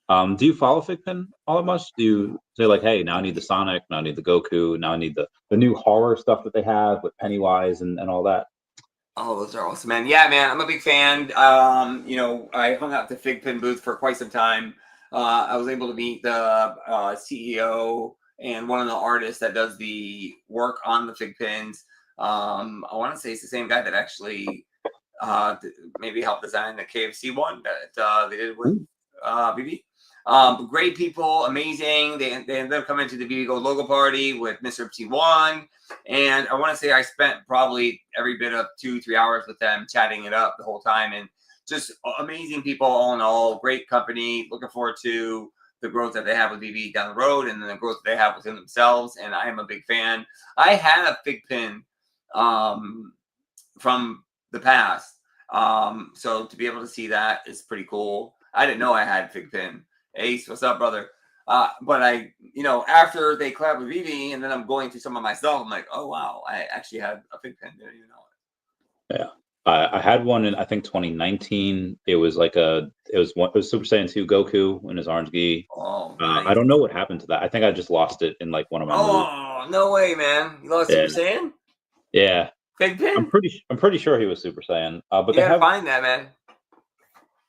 Do you follow Figpin all that much? Do you say like, hey, now I need the Sonic, now I need the Goku, now I need the new horror stuff that they have with Pennywise and all that? Oh, those are awesome, man. Yeah, man, I'm a big fan. You know, I hung out at the Figpin booth for quite some time. I was able to meet the CEO and one of the artists that does the work on the Figpins. I want to say it's the same guy that actually maybe helped design the KFC one that they did with VeVe. Great people, amazing. They ended up coming to the VeVe Gold logo party with Mr. T1. And I want to say I spent probably every bit of 2-3 hours with them, chatting it up the whole time. And just amazing people all in all, great company. Looking forward to the growth that they have with VeVe down the road, and then the growth that they have within themselves. And I am a big fan. I had a Figpin from the past. So to be able to see that is pretty cool. I didn't know I had Figpin. Ace, what's up, brother? But I, after they collab with VeVe, and then I'm going through some of my stuff, I'm like, oh wow, I actually had a Figpin. Didn't even know it. Yeah. I had one in, I think, 2019. It was Super Saiyan 2 Goku in his orange gi. Oh, nice. I don't know what happened to that. I think I just lost it in like one of my moves. Oh, no way, man! You lost Super Saiyan? Yeah. Figpin? I'm pretty sure he was Super Saiyan. But you gotta find that, man.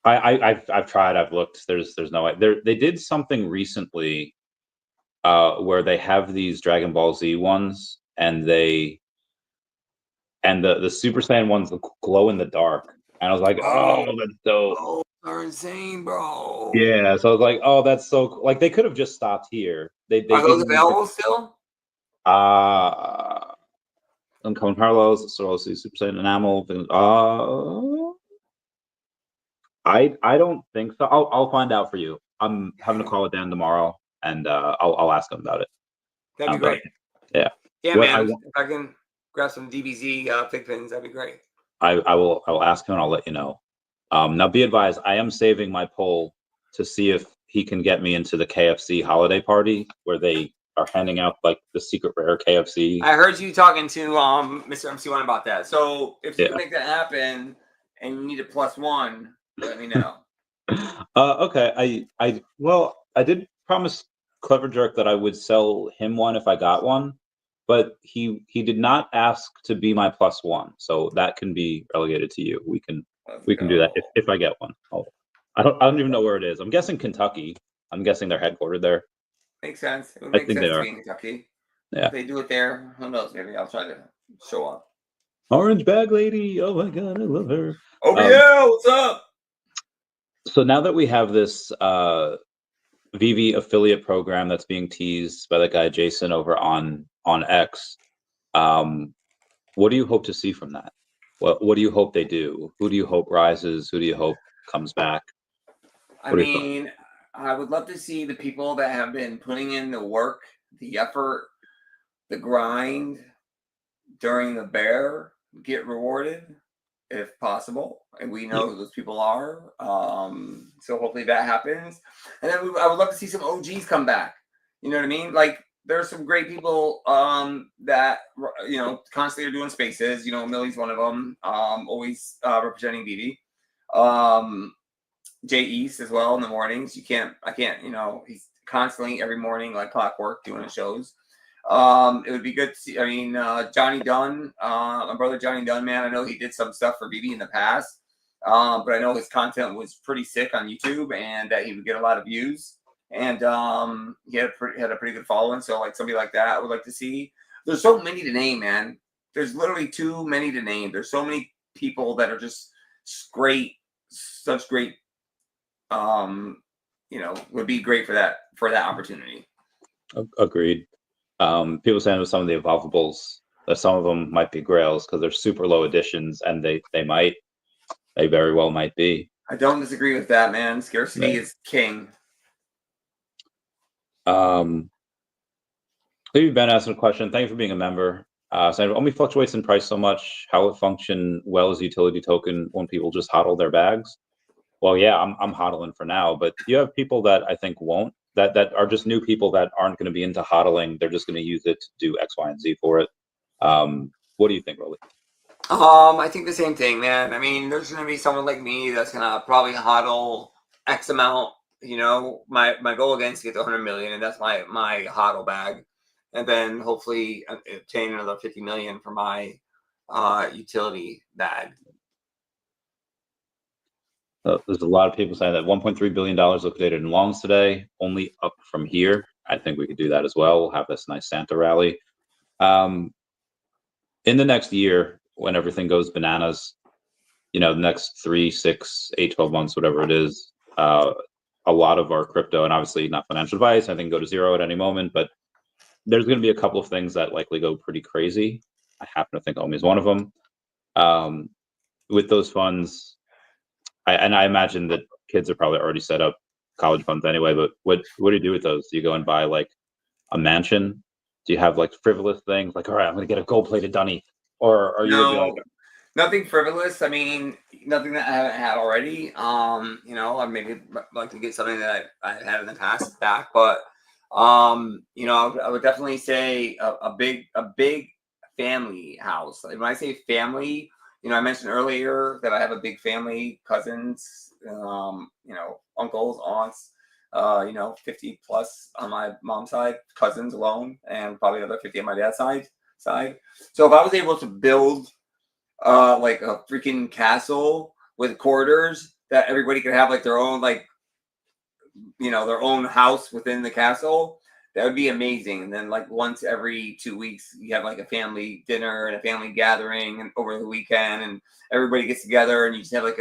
I've tried. I've looked. There's no way. They did something recently, where they have these Dragon Ball Z ones, and the Super Saiyan ones glow in the dark. And I was like, oh, that's dope. Oh, they're insane, bro. Yeah. So I was like, oh, that's so cool. Like, they could have just stopped here. They Are those available still? Uncommon parallels. So also Super Saiyan enamel. I don't think so. I'll find out for you. I'm having to call it down tomorrow, and I'll ask him about it. That'd be great. Yeah. Yeah, man. If I can grab some DBZ Figpins, that'd be great. I will ask him, and I'll let you know. Now, be advised, I am saving my poll to see if he can get me into the KFC holiday party where they are handing out like the secret rare KFC. I heard you talking to Mr. MC1 about that. So if you can make that happen and you need a +1, let me know. Okay. I did promise Clever Jerk that I would sell him one if I got one, but he did not ask to be my +1, so that can be relegated to you. We can do that if I get one. I don't even know where it is. I'm guessing Kentucky. I'm guessing they're headquartered there. Makes sense. It would make sense to be in Kentucky. Yeah. If they do it there, who knows? Maybe I'll try to show up. Orange bag lady. Oh my god, I love her. OBL, what's up? So now that we have this VeVe affiliate program that's being teased by the guy Jason over on X, what do you hope to see from that? What do you hope they do? Who do you hope rises? Who do you hope comes back? I mean, I would love to see the people that have been putting in the work, the effort, the grind during the bear get rewarded if possible. And we know who those people are. So hopefully that happens. And then I would love to see some OGs come back. You know what I mean? Like, there's some great people that constantly are doing spaces. Millie's one of them. Always representing VeVe. Jay East as well in the mornings. I can't. He's constantly every morning like clockwork doing his shows. It would be good to see. I mean, Johnny Dunn, my brother Johnny Dunn, man. I know he did some stuff for VeVe in the past, but I know his content was pretty sick on YouTube, and that he would get a lot of views. And he had a pretty good following. So like somebody like that, I would like to see. There's so many to name, man. There's literally too many to name. There's so many people that are just great, such great. Would be great for that opportunity. Agreed. People saying with some of the evolvables that some of them might be grails because they're super low editions, and they very well might be. I don't disagree with that, man. Scarcity is king. Maybe Ben asked a question. Thank you for being a member. So OMI fluctuates in price so much. How it function well as a utility token when people just hodl their bags? Well, yeah, I'm hodling for now, but you have people that I think won't. That are just new people that aren't going to be into hodling. They're just going to use it to do X, Y, and Z for it. What do you think, Rolly? I think the same thing, man. I mean, there's going to be someone like me that's going to probably hodl X amount. My goal again is to get to 100 million, and that's my hodl bag, and then hopefully obtain another 50 million for my utility bag. There's a lot of people saying that $1.3 billion liquidated in longs today, only up from here. I think we could do that as well. We'll have this nice Santa rally. In the next year, when everything goes bananas, the next 3, 6, 8, 12 months, whatever it is, a lot of our crypto, and obviously not financial advice, I think go to zero at any moment, but there's going to be a couple of things that likely go pretty crazy. I happen to think OMI is one of them. With those funds, I imagine that kids are probably already set up college funds anyway, but what do you do with those? Do you go and buy like a mansion? Do you have like frivolous things like, all right, I'm going to get a gold-plated dunny? Or are you going to be like, nothing frivolous. I mean, nothing that I haven't had already. I maybe like to get something that I had in the past back, but I would definitely say a big family house. When I say family, I mentioned earlier that I have a big family, cousins, uncles, aunts, 50 plus on my mom's side, cousins alone, and probably another 50 on my dad's side. So if I was able to build like a freaking castle with corridors that everybody could have like their own, like, their own house within the castle, that would be amazing. And then like once every 2 weeks, you have like a family dinner and a family gathering and over the weekend, and everybody gets together and you just have like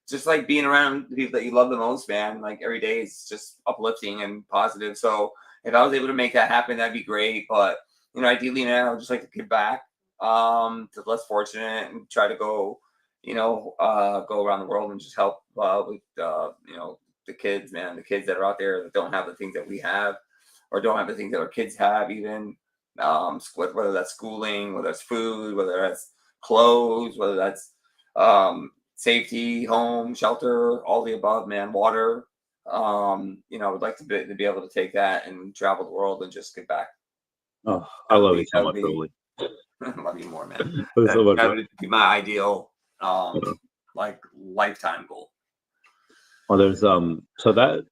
just like being around the people that you love the most, man. Like every day is just uplifting and positive. So if I was able to make that happen, that'd be great. But ideally, man, I would just like to give back to the less fortunate and try to go, go around the world and just help with the kids, man, the kids that are out there that don't have the things that we have, or don't have the things that our kids have, even whether that's schooling, whether that's food, whether that's clothes, whether that's safety, home, shelter, all the above, man, water. I would like to be able to take that and travel the world and just give back. oh, I love you so much, Rolly. Love you more, man. That would be my ideal, like lifetime goal. Well, there's so that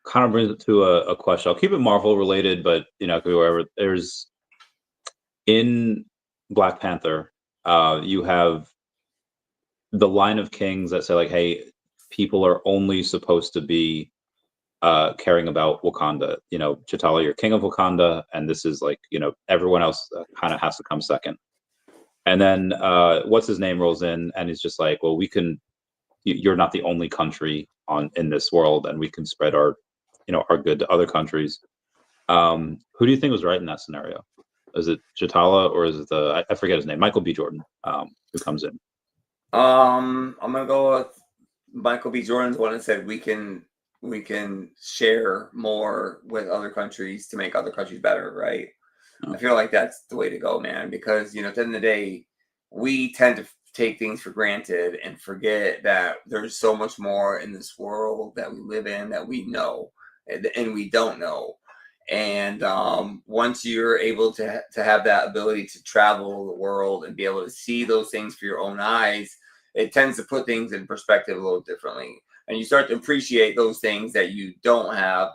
kind of brings it to a question. I'll keep it Marvel related, but it could be wherever. There's in Black Panther, you have the line of kings that say like, hey, people are only supposed to be caring about Wakanda. T'Challa, you're king of Wakanda, and this is like, everyone else kind of has to come second. And then what's his name rolls in, and he's just like, well, you're not the only country in this world, and we can spread our good to other countries. Who do you think was right in that scenario? Is it T'Challa, or is it I forget his name, Michael B. Jordan, who comes in? I'm gonna go with Michael B. Jordan's one that said we can share more with other countries to make other countries better, right? Oh. I feel like that's the way to go, man, because at the end of the day, we tend to take things for granted and forget that there's so much more in this world that we live in that we know and we don't know. And once you're able to have that ability to travel the world and be able to see those things for your own eyes, it tends to put things in perspective a little differently. And you start to appreciate those things that you don't have,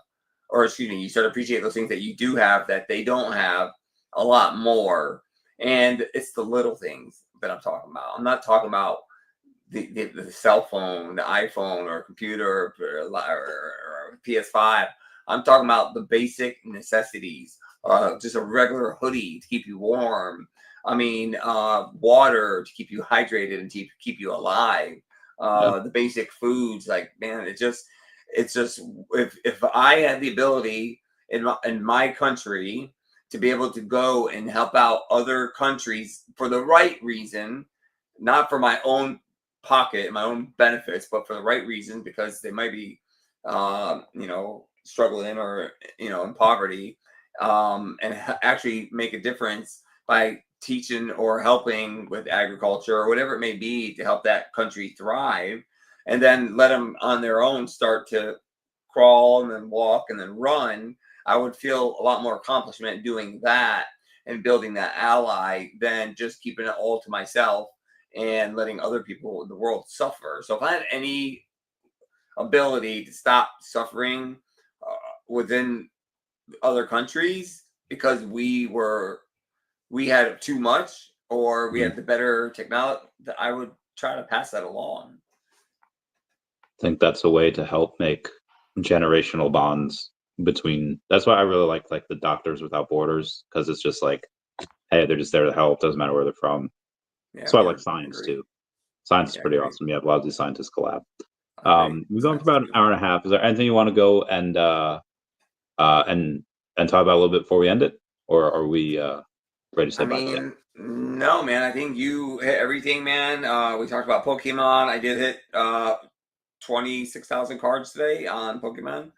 or you start to appreciate those things that you do have that they don't have a lot more. And it's the little things that I'm talking about. I'm not talking about the cell phone, the iPhone, or computer, or PS5. I'm talking about the basic necessities. Just a regular hoodie to keep you warm. I mean, water to keep you hydrated and to keep you alive. The basic foods, like, man, it's just if I had the ability in my country to be able to go and help out other countries for the right reason, not for my own pocket, my own benefits, but for the right reason, because they might be, struggling or, in poverty, and actually make a difference by teaching or helping with agriculture or whatever it may be to help that country thrive, and then let them on their own start to crawl and then walk and then run. I would feel a lot more accomplishment doing that and building that ally than just keeping it all to myself and letting other people in the world suffer. So if I had any ability to stop suffering within other countries because we had too much, or we had the better technology, I would try to pass that along. think that's a way to help make generational bonds between. That's why I really like the Doctors Without Borders, because it's just like, hey, they're just there to help. Doesn't matter where they're from. Yeah, So I man, like science agreed. too. Science is Yeah, pretty agreed. awesome. You have a lot of these scientists collab. Agreed. We've gone Science for is about an hour and a half. Is there anything you want to go and talk about a little bit before we end it, or are we ready to say I bye? mean, no, man. I think you hit everything, man. We talked about Pokemon. I did hit 26,000 cards today on Pokemon.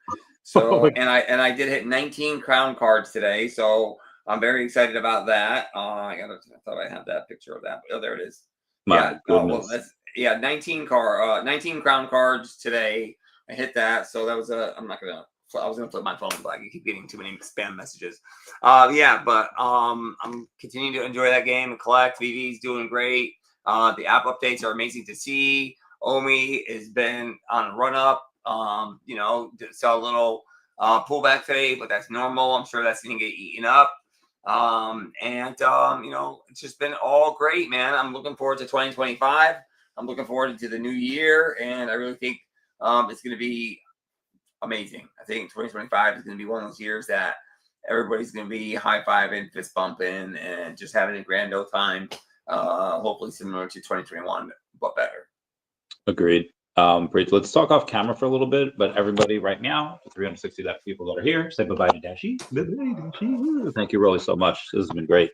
So and I did hit 19 crown cards today. So I'm very excited about that. I thought I had that picture of that. Oh, there it is. My goodness. Well, that's 19 crown cards today. I hit that. So that was I'm not gonna. I was gonna flip my phone, but I keep getting too many spam messages. But I'm continuing to enjoy that game and collect. VeVe's doing great. The app updates are amazing to see. OMI has been on a run up. Saw a little pullback today, but that's normal. I'm sure that's going to get eaten up. It's just been all great, man. I'm looking forward to 2025. I'm looking forward to the new year, and I really think it's going to be amazing. I think 2025 is going to be one of those years that everybody's going to be high-fiving, fist bumping, and just having a grand old time. Hopefully similar to 2021, but better. Agreed. Let's talk off camera for a little bit, but everybody right now, the 360 people that are here, say bye-bye to Dashi. Bye-bye, Dashi. Thank you, Rolly, so much. This has been great.